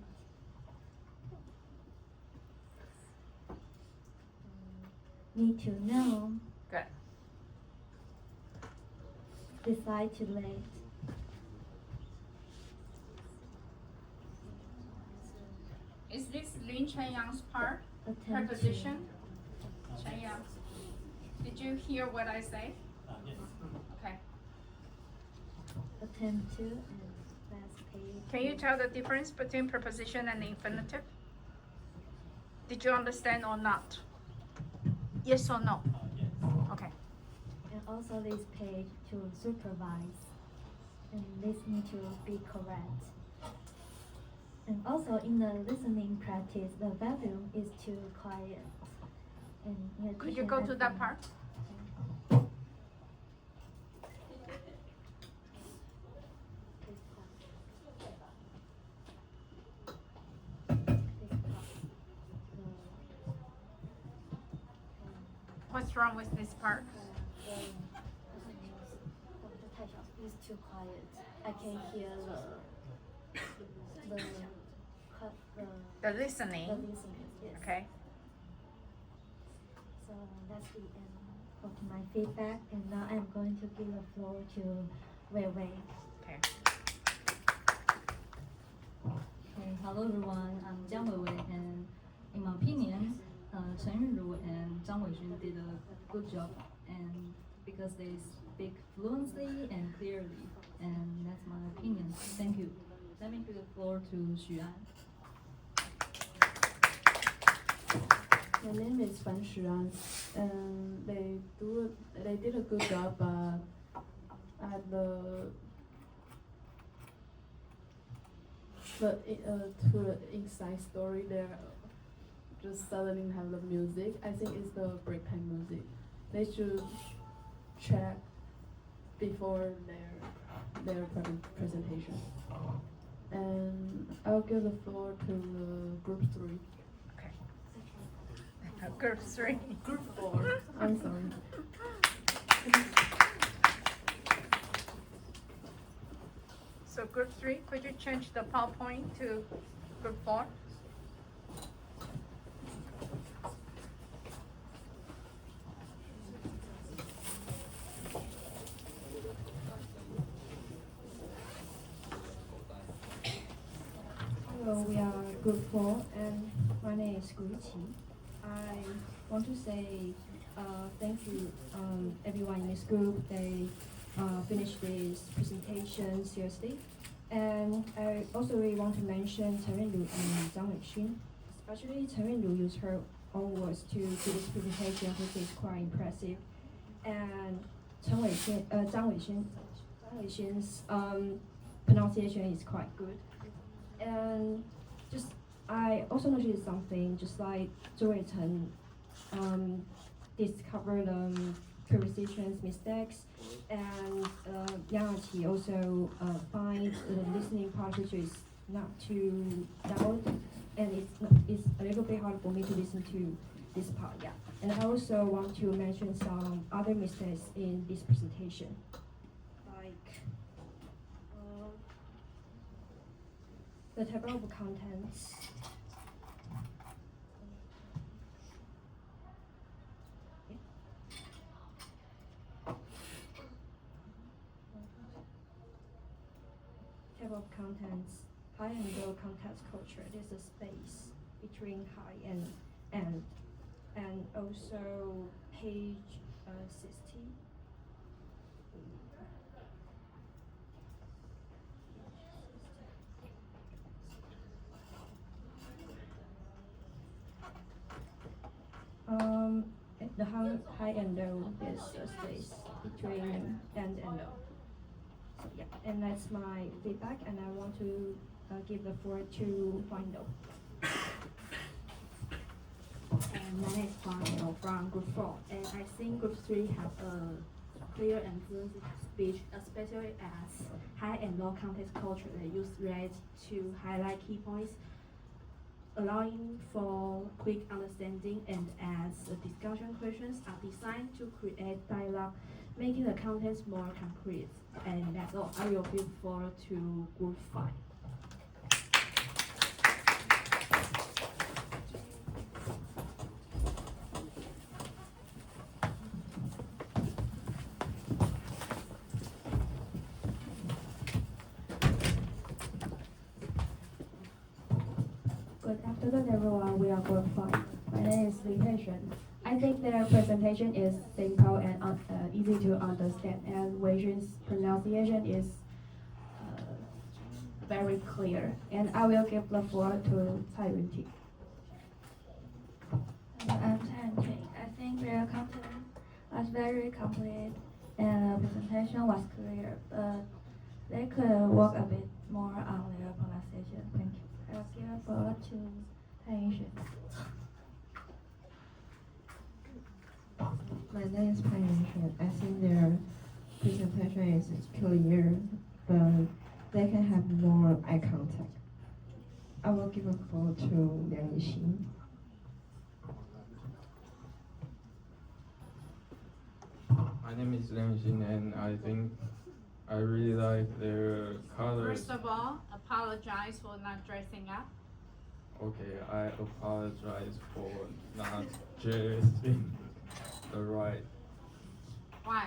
Need to know. Good. Decide to late. Is this Lin Chenyang's part? Attempt Preposition? Chenyang, did you hear what I say? Yes. Okay. Attempt to and last page. Can you tell the difference between preposition and infinitive? Did you understand or not? Yes or no? Yes. Okay. And also this page to supervise and listening to be correct. And also in the listening practice, the volume is too quiet. And in Could you addition, go I to that think- part? What's wrong with this part? It's too quiet. I can hear the listening. The listening, yes. Okay. So that's the end of my feedback, and now I'm going to give the floor to Wei Wei. Okay. Hello everyone, I'm Jiang Weiwei, and in my opinion, Chen Yunru and Zhang Weixun did a good job, and because they speak fluently and clearly, and that's my opinion. Thank you. Let me give the floor to Xu An. My name is Fan Xuan, and they did a good job at the to the inside story there. Just suddenly have the music. I think it's the break time music. They should check before their presentation. And I'll give the floor to group 3. Group 3. Group 4. I'm sorry. So group 3, could you change the PowerPoint to group 4? Hello, we are group 4, and my name is Gu Qi. I want to say thank you everyone in this group. They finished this presentation seriously. And I also really want to mention Chen Yunru and Zhang Weixun. Especially Chen Yunru used her own words to do this presentation, which is quite impressive. And Zhang Weixun's pronunciation is quite good. And just I also noticed something, just like Zhou Weichen discovered prepositions mistakes, and Yang Qi also find the listening part which is not too loud, and it's a little bit hard for me to listen to this part. Yeah, and I also want to mention some other mistakes in this presentation, like the table of contents. Table of contents, high and low context culture. There's a space between high and also page 60. The high and low is a space between and low. So yeah, and that's my feedback, and I want to give the floor to Wando. My name is Wando from Group 4, and I think Group 3 have a clear and fluent speech, especially as high and low context culture. They use red to highlight key points, allowing for quick understanding, and as discussion questions are designed to create dialogue, making the contents more concrete. And that's all. I will give floor to Group 5. Good afternoon, everyone. We are Group 5. My name is Ling. I think their presentation is simple and easy to understand, and Weixun's pronunciation is very clear. And I will give the floor to Tsai. was very complete and the presentation was clear, but they could work a bit more on their pronunciation. Thank you. I'll give a floor to Yinxue. My name is Pan Yinxue. I think their presentation is clear, but they can have more eye contact. I will give a floor to Liang. My name is Liang, and I think I really like their colors. First of all, apologize for not dressing up. Okay, I apologize for not dressing the right. Why?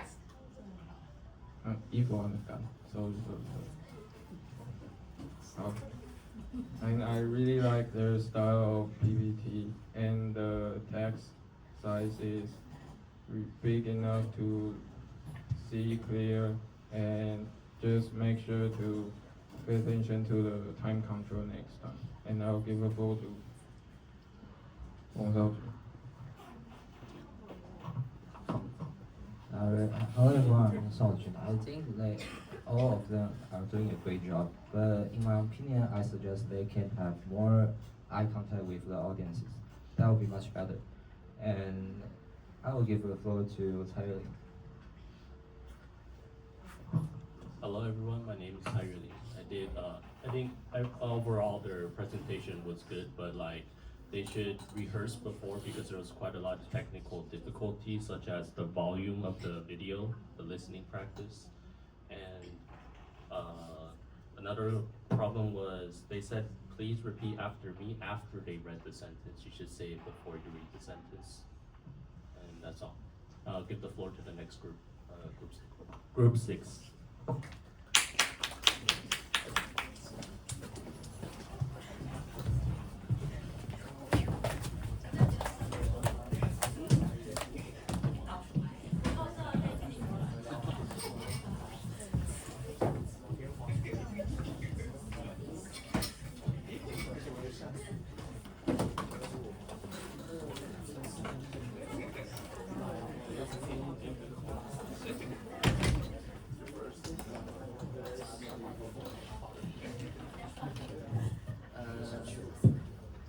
衣服很赶，所以好。And I really like their style of PPT, and the text size is big enough to see clear, and just make sure to pay attention to the time control next time. And I'll give a floor to Wong Xiaoju. Hello everyone, I'm Shaojun. I think all of them are doing a great job, but in my opinion, I suggest they can have more eye contact with the audiences. That would be much better. And I will give the floor to Tsai. Hello everyone, my name is Tsai. I think overall their presentation was good, but like they should rehearse before because there was quite a lot of technical difficulties, such as the volume of the video, the listening practice, and another problem was they said please repeat after me after they read the sentence. You should say it before you read the sentence, and that's all. I'll give the floor to the next group, group 6.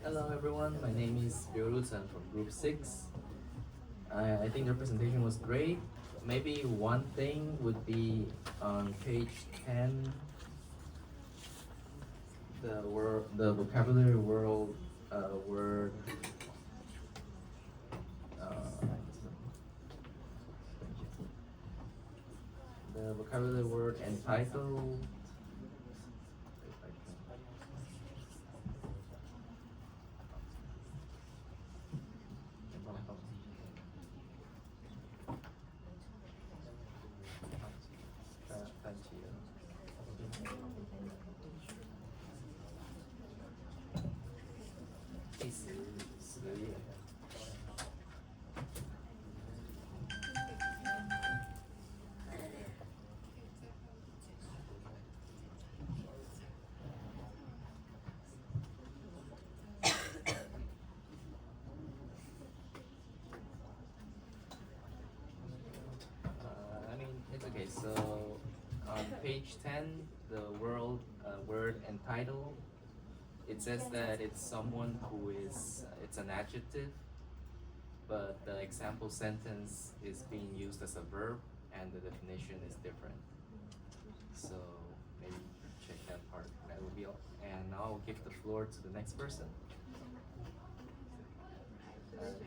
Hello everyone, my name is Bioruz. I'm from group 6. I think the presentation was great. Maybe one thing would be on page 10, the vocabulary word, the vocabulary word entitled. Okay, so on page 10, the word entitled, it says that it's someone who is, it's an adjective, but the example sentence is being used as a verb and the definition is different. So maybe check that part, that will be all. And now I'll give the floor to the next person.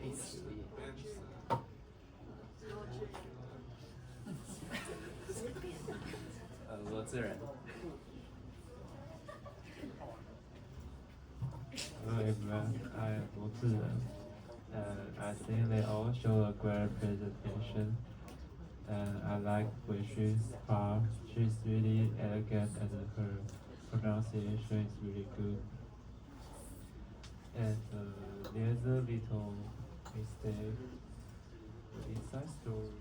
Please. Hello everyone, I am Luo Ziren, and I think they all show a great presentation. And I like Wei Xu's part. She's really elegant and her pronunciation is really good. And there's a little mistake inside story.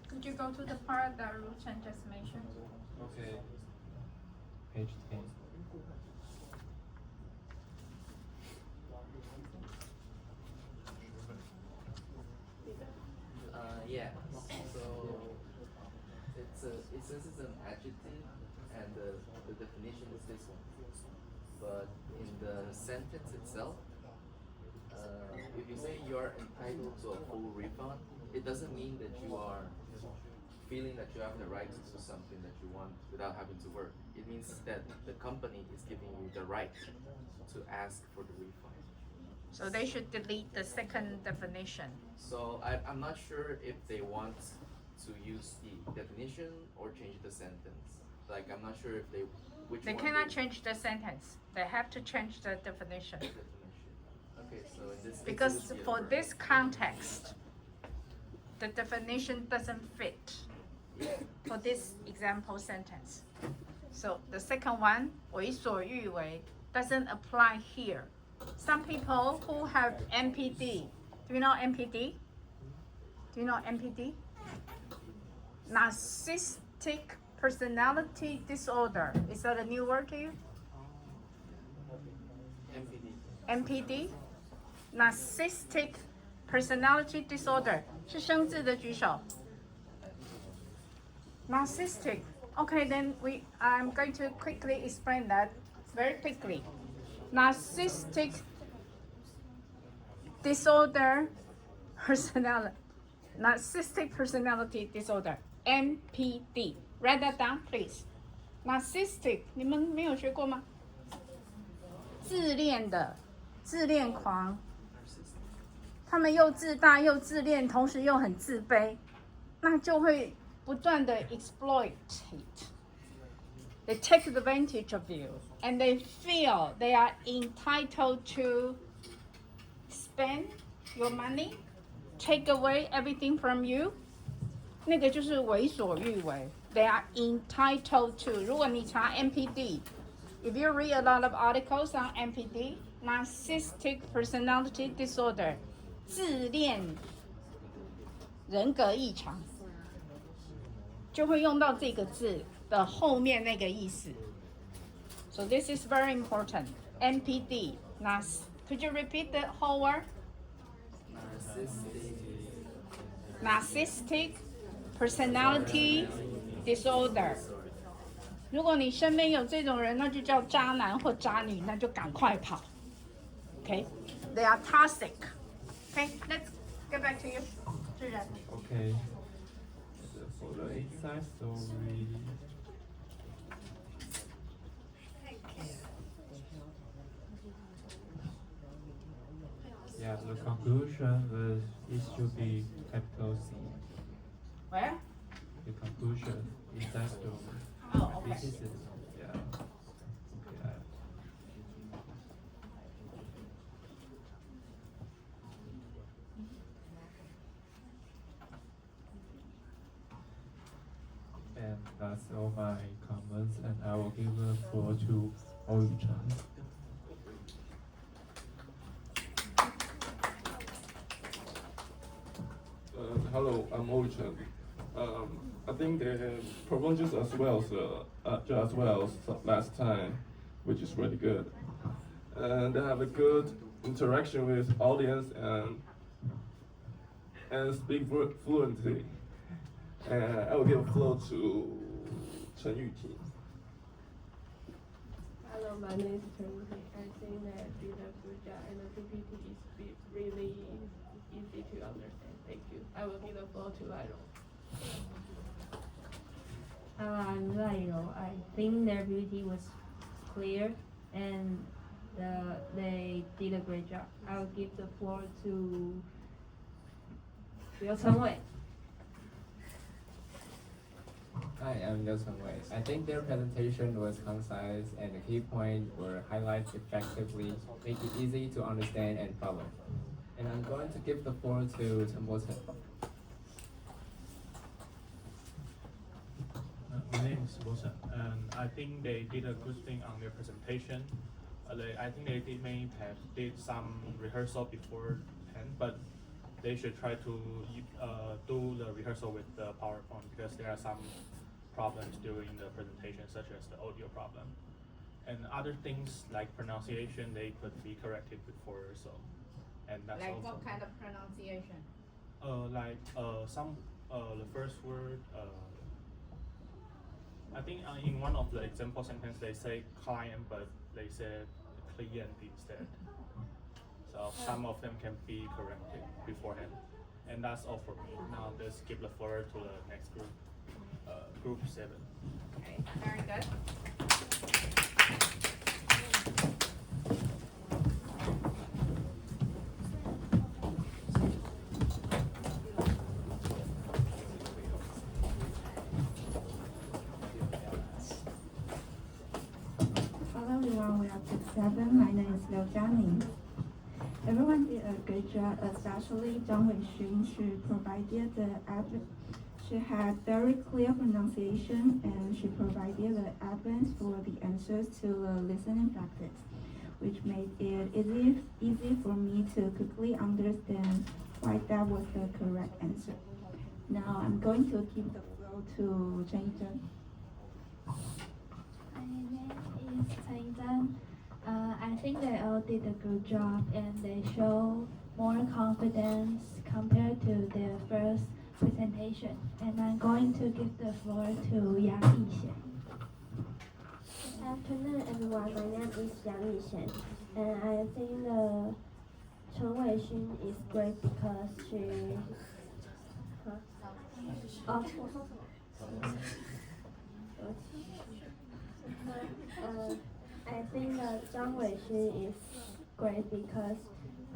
Could you go to the part that Ru Chen just mentioned? Okay. Page 10. since it's an adjective and the definition is this one, but in the sentence itself, if you say you're entitled to a full refund, it doesn't mean that you are feeling that you have the right to do something that you want without having to work. It means that the company is giving you the right to ask for the refund. So they should delete the second definition. So I'm not sure if they want to use the definition or change the sentence. Like I'm not sure if They cannot change the sentence. They have to change the definition. Okay, so in this case, Because for this context, the definition doesn't fit for this example sentence. So the second one, 为所欲为, doesn't apply here. Some people who have NPD, do you know NPD? Do you know NPD? Narcissistic personality disorder. Is that a new word to you? NPD? Narcissistic personality disorder. 是生字的举手。Narcissistic. Okay, then I'm going to quickly explain that very quickly. Narcissistic disorder personality. Narcissistic personality disorder. NPD. Write that down, please. Narcissistic. 你们没有学过吗？自恋的，自恋狂。他们又自大又自恋，同时又很自卑，那就会不断的 exploit. They take advantage of you, and they feel they are entitled to spend your money, take away everything from you. 那个就是为所欲为。They are entitled to. 如果你查 NPD, if you read a lot of articles on NPD, narcissistic personality disorder, 自恋人格异常，就会用到这个字的后面那个意思。So this is very important. NPD. Could you repeat the whole word? Narcissistic personality disorder. 如果你身边有这种人，那就叫渣男或渣女，那就赶快跑。Okay? They are toxic. Okay, let's get back to you. 智仁。 Okay. For the inside story. Yeah, the conclusion was it should be capital C. Where? The conclusion inside story. Oh, okay. This is it. Yeah. Okay. And that's all my comments, and I will give the floor to Oyu-chan. Hello, I'm Oyu-chan. I think the performed just as well as last time, which is really good. And they have a good interaction with audience and speak fluently. And I will give a floor to Chen Yuqi. Hello, my name is Chen Yuqi. I think that did a good job and the PPT is really easy to understand. Thank you. I will give the floor to Lyro. I'm Lyro. I think their beauty was clear and they did a great job. I will give the floor to Liu Wei. Hi, I'm Liu Wei. I think their presentation was concise and the key points were highlighted effectively, make it easy to understand and follow. And I'm going to give the floor to Chen Bo-chen. My name is Wilson, and I think they did a good thing on their presentation. I think they may have did some rehearsal beforehand, but they should try to do the rehearsal with the PowerPoint because there are some problems during the presentation, such as the audio problem. And other things like pronunciation, they could be corrected before rehearsal. And that's Like also, what kind of pronunciation? the first word, I think in one of the example sentence they say client, but they said client instead. So some of them can be corrected beforehand. And that's all for me. Now let's give the floor to the next group, group 7. Okay, very good. Hello everyone, we are group 7. My name is Liang. Everyone did a good job, especially Zhang Weixun. She provided she had very clear pronunciation and she provided the evidence for the answers to the listening practice, which made it easy for me to quickly understand why that was the correct answer. Now I'm going to give the floor to Chen Yizhen. My name is Tsai. I think they all did a good job and they show more confidence compared to their first presentation. And I'm going to give the floor to Yang Yixian. Good afternoon, everyone. My name is Yang Yixian, and I think the Chen Weixun is great because she. I think that Zhang Weixun is great because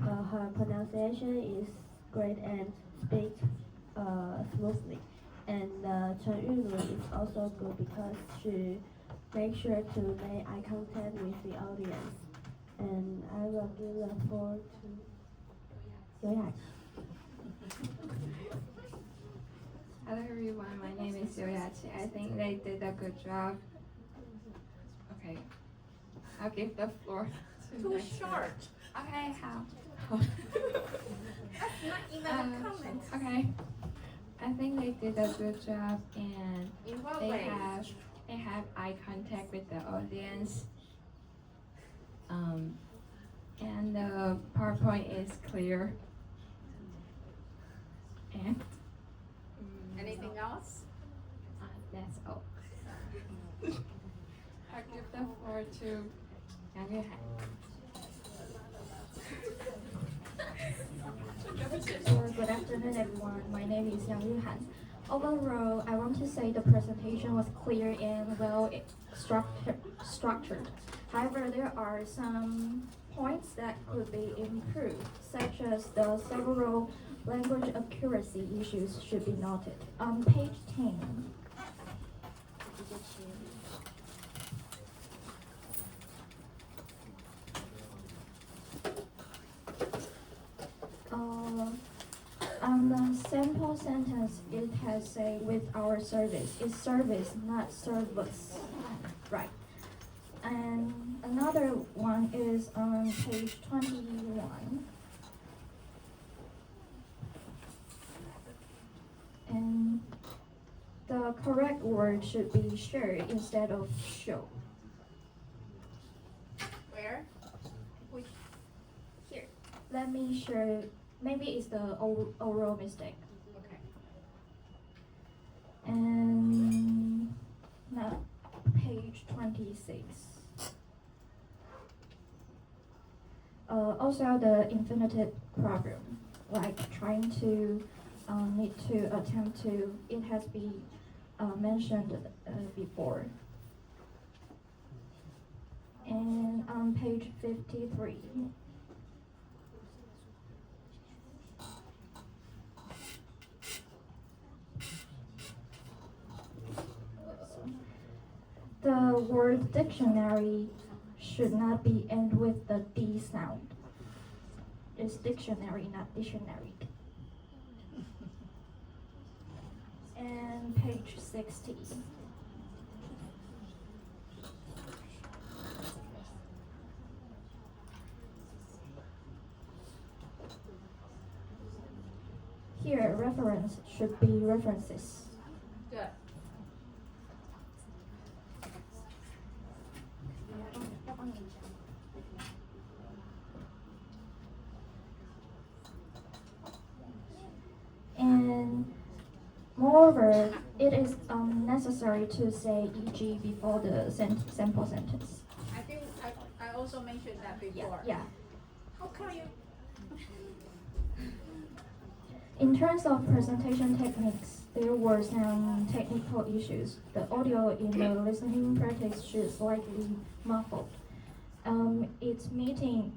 her pronunciation is great and speaks smoothly. And Chen Yunlu is also good because she makes sure to make eye contact with the audience. And I will give the floor to Liu Yachi. Hello everyone, my name is Liang. I think they did a good job. Okay, I'll give the floor to Too next short. one. Okay, how? That's not even a comment. Okay, I think they did a good job and In what they way? have eye contact with the audience. And the PowerPoint is clear. And Anything else? that's all. I'll give the floor to Yang Yuhan. Good afternoon, everyone. My name is Yang Yuhan. Overall, I want to say the presentation was clear and well structured. However, there are some points that could be improved, such as the several language accuracy issues should be noted. On page 10, on the sample sentence, it has say with our service. It's service, not service. Right. And another one is on page 21. And the correct word should be shared instead of show. Where? Which? Here. Let me share. Maybe it's the oral mistake. Okay. And now, page 26. Also, the infinitive problem, like trying to need to attempt to. It has been mentioned before. And on page 53. The word dictionary should not be end with the D sound. It's dictionary, not dictionary. And page 60. Here, reference should be references. Good. And Moreover, it is necessary to say e.g. before the sample sentence. I think I also mentioned that before. Yeah. How come you? In terms of presentation techniques, there were some technical issues. The audio in the listening practice should slightly muffled. It making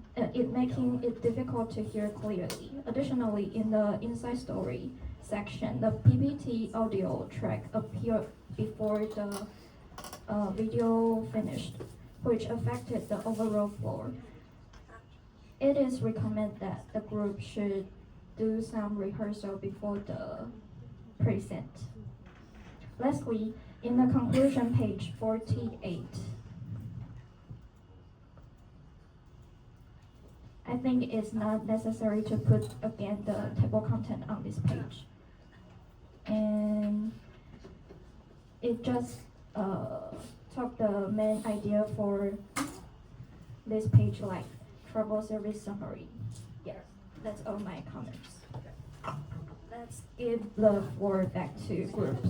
it difficult to hear clearly. Additionally, in the inside story section, the PPT audio track appeared before the video finished, which affected the overall flow. It is recommended that the group should do some rehearsal before the present. Lastly, in the conclusion page 48, I think it's not necessary to put again the table content on this page. And it just took the main idea for this page, like trouble service summary. Yeah, that's all my comments. Let's give the floor back to groups.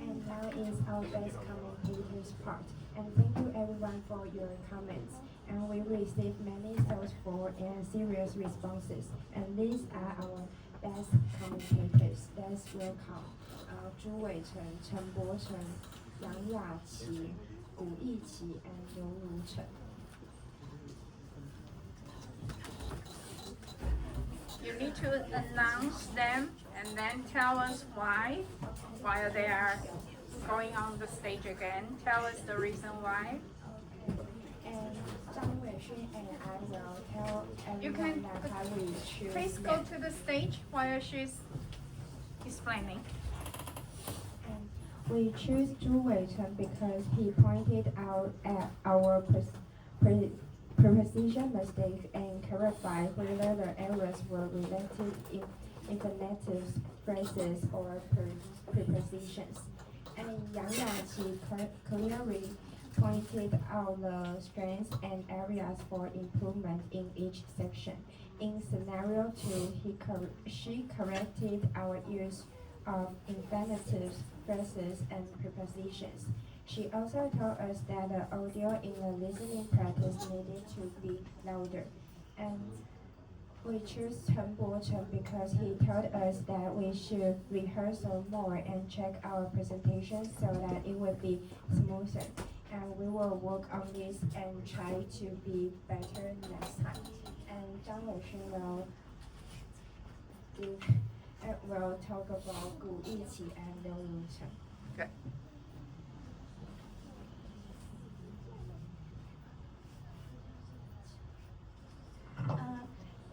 And now is our best commentators part. And thank you everyone for your comments. And we received many thoughtful and serious responses. And these are our best commentators. Let's welcome 朱伟成、陈柏成、杨雅琪、古义琪 and 刘如成。You need to announce them and then tell us why while they are going on the stage again. Tell us the reason why. And Zhang Weixun and I will tell You everyone can that I will choose please go them. to the stage while she's explaining. We choose Zhu Weichen because he pointed out at our preposition mistakes and clarified whether the errors were related in infinitive phrases or prepositions. And Yang Yaxi clearly pointed out the strengths and areas for improvement in each section. In scenario 2, she corrected our use of infinitive phrases and prepositions. She also told us that the audio in the listening practice needed to be louder. And we chose Chen Bo-chen because he told us that we should rehearse more and check our presentation so that it would be smoother. And we will work on this and try to be better next time. And Zhang Weixun will talk about Gu Yiqi and Liu Yingchen. Good.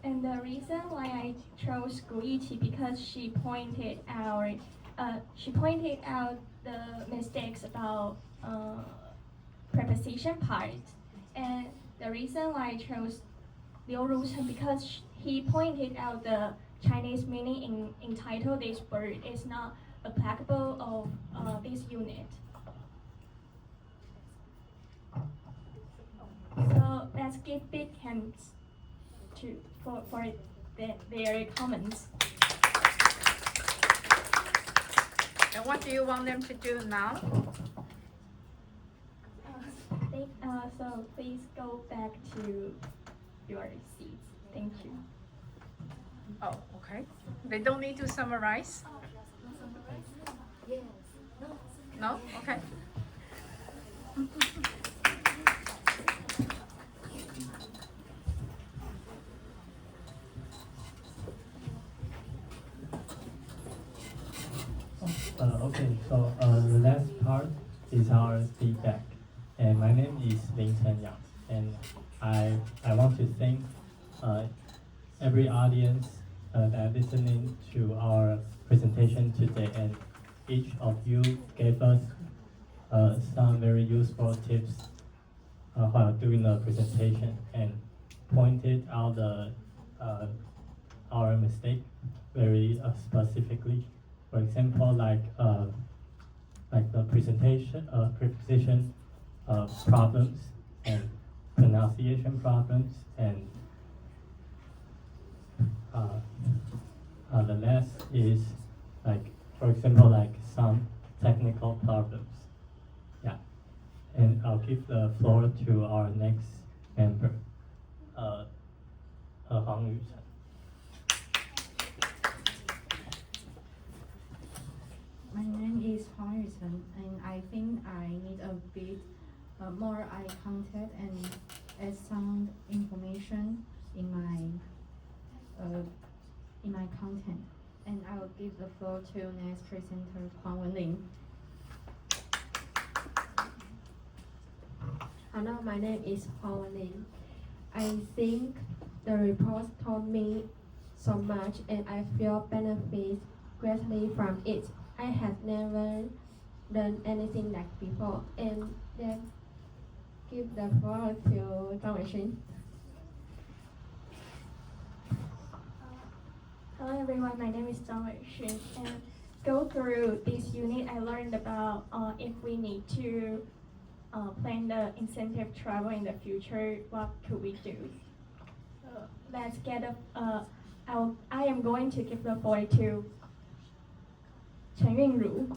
And the reason why I chose Gu Yiqi because she pointed out the mistakes about preposition part, and the reason why I chose Liu Ruchen because he pointed out the Chinese meaning in title this word is not applicable of this unit. So let's give big hands for their comments. And what do you want them to do now? So please go back to your seats. Thank you. Oh, okay. They don't need to summarize? Yes. No? Okay. Okay, so the last part is our feedback. And my name is Ling, and I want to thank every audience that listening to our presentation today, and each of you gave us some very useful tips while doing the presentation and pointed out our mistake very specifically. For example, like the preposition problems and pronunciation problems, and the last is like, for example, like some technical problems. Yeah, and I'll give the floor to our next member, Hong Yu. My name is Huang Yuchen, and I think I need a bit more eye contact and add some information in my content. And I will give the floor to next presenter, Ling. Hello, my name is Ling. I think the report taught me so much, and I feel benefit greatly from it. I had never learned anything like before, and then give the floor to Zhang Weixun. Hello everyone, my name is Tsai, and go through this unit I learned about if we need to plan the incentive travel in the future, what could we do? Let's get I am going to give the floor to Chen Yunru.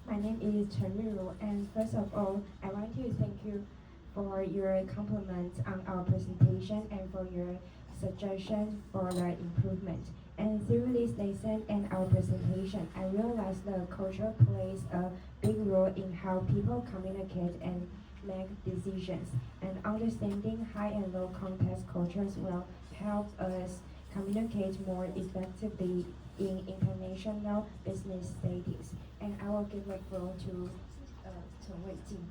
My name is Chen Yunru, and first of all, I want to thank you for your compliments on our presentation and for your suggestion for the improvement. And through this lesson and our presentation, I realized the culture plays a big role in how people communicate and make decisions. And understanding high and low context cultures will help us communicate more effectively in international business settings. And I will give the floor to Chen Weijing.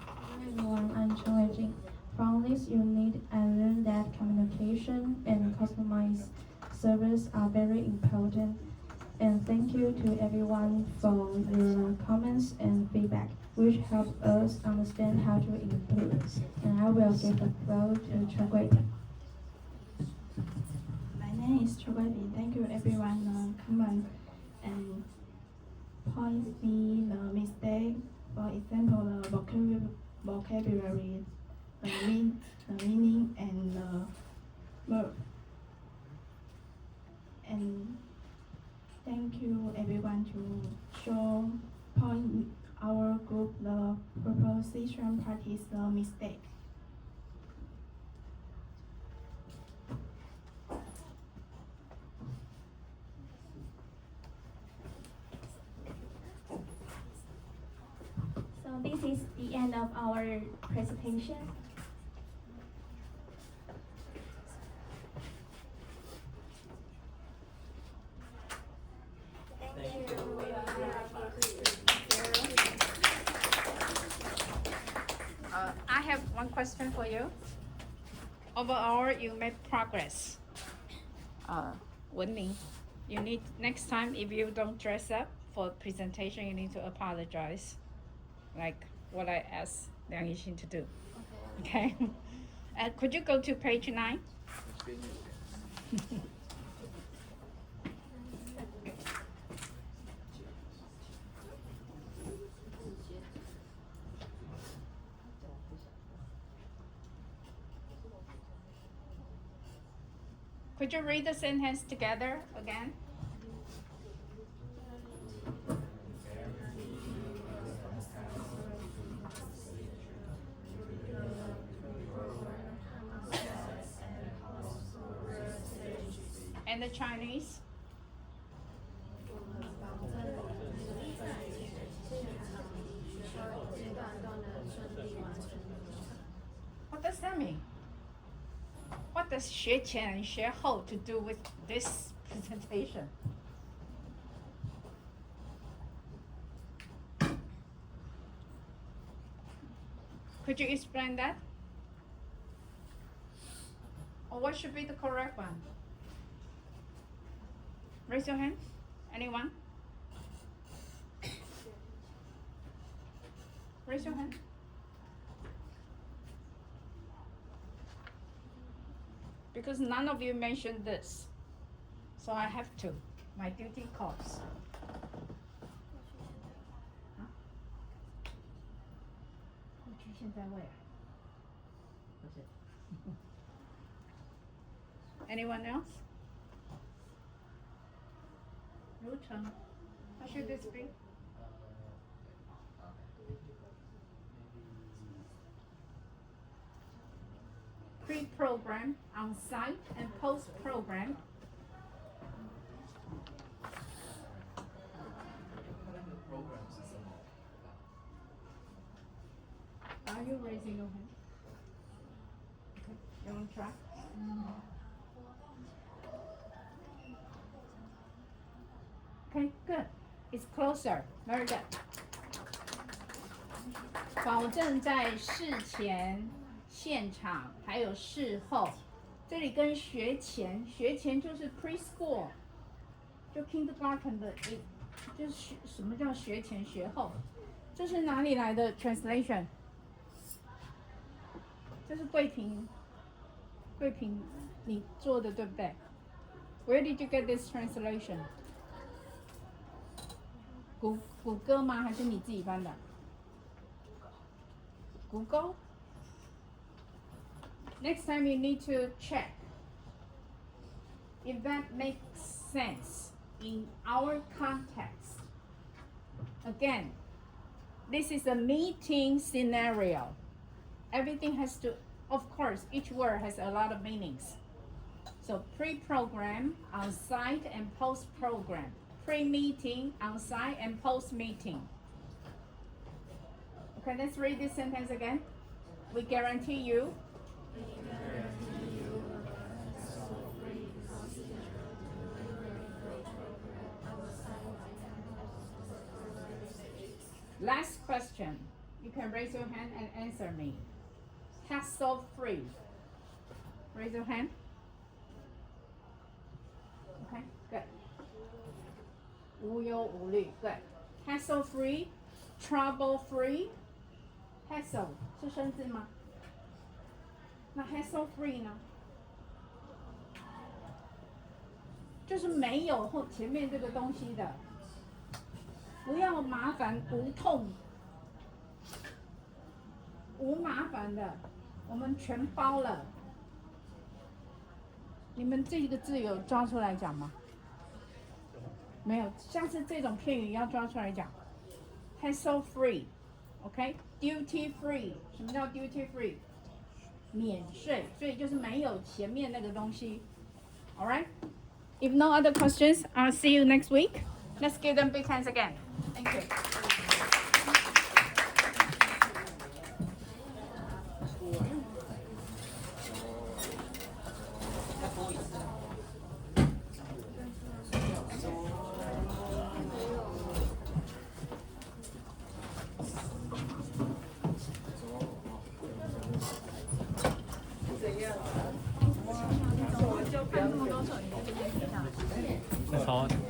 Hi everyone, I'm Chen Weijing. From this unit, I learned that communication and customized service are very important. And thank you to everyone for your comments and feedback, which help us understand how to improve. And I will give the floor to Chen Guiping. My name is Chen Guiping. Thank you everyone comment and point me the mistake. For example, the vocabulary, the meaning and the verb. And thank you everyone to show point our group the proposition practice the mistake. So this is the end of our presentation. I have one question for you. Overall, you made progress. Ling, you need next time if you don't dress up for presentation, you need to apologize, like what I asked Liang Yixin to do. Okay. Could you go to page 9? Could you read the sentence together again? And the Chinese? What does that mean? What does 学前 and 学后 to do with this presentation? Could you explain that? Or what should be the correct one? Raise your hand. Anyone? Raise your hand. Because none of you mentioned this, so I have to. My duty calls. Anyone else? How should this be? Pre-program, on-site, and post-program. Are you raising your hand? Okay. You want to try? Okay, good. It's closer. Very good. 保证在事前、现场还有事后，这里跟学前就是 preschool， 就 kindergarten 的就是什么叫学前学后？这是哪里来的 translation？ 这是桂平你做的对不对 ？Where did you get this translation？ 谷歌吗？还是你自己翻的 ？Google。Next time you need to check if that makes sense in our context. Again, this is a meeting scenario. Everything has to, of course, each word has a lot of meanings. So pre-program, on-site, and post-program. Pre-meeting, on-site, and post-meeting. Okay, let's read this sentence again. We guarantee you. Last question. You can raise your hand and answer me. Hassle-free. Raise your hand. Okay, good. 无忧无虑 good. Hassle-free, trouble-free. Hassle 是生字吗？那 hassle-free 呢？就是没有后前面这个东西的，不要麻烦，无痛，无麻烦的，我们全包了。你们这个字有抓出来讲吗？没有，下次这种片语要抓出来讲。Hassle free，OK？ Duty free， 什么叫 duty free？ 免税，所以就是没有前面那个东西。All right? If no other questions, I'll see you next week. Let's give them big hands again. Thank you.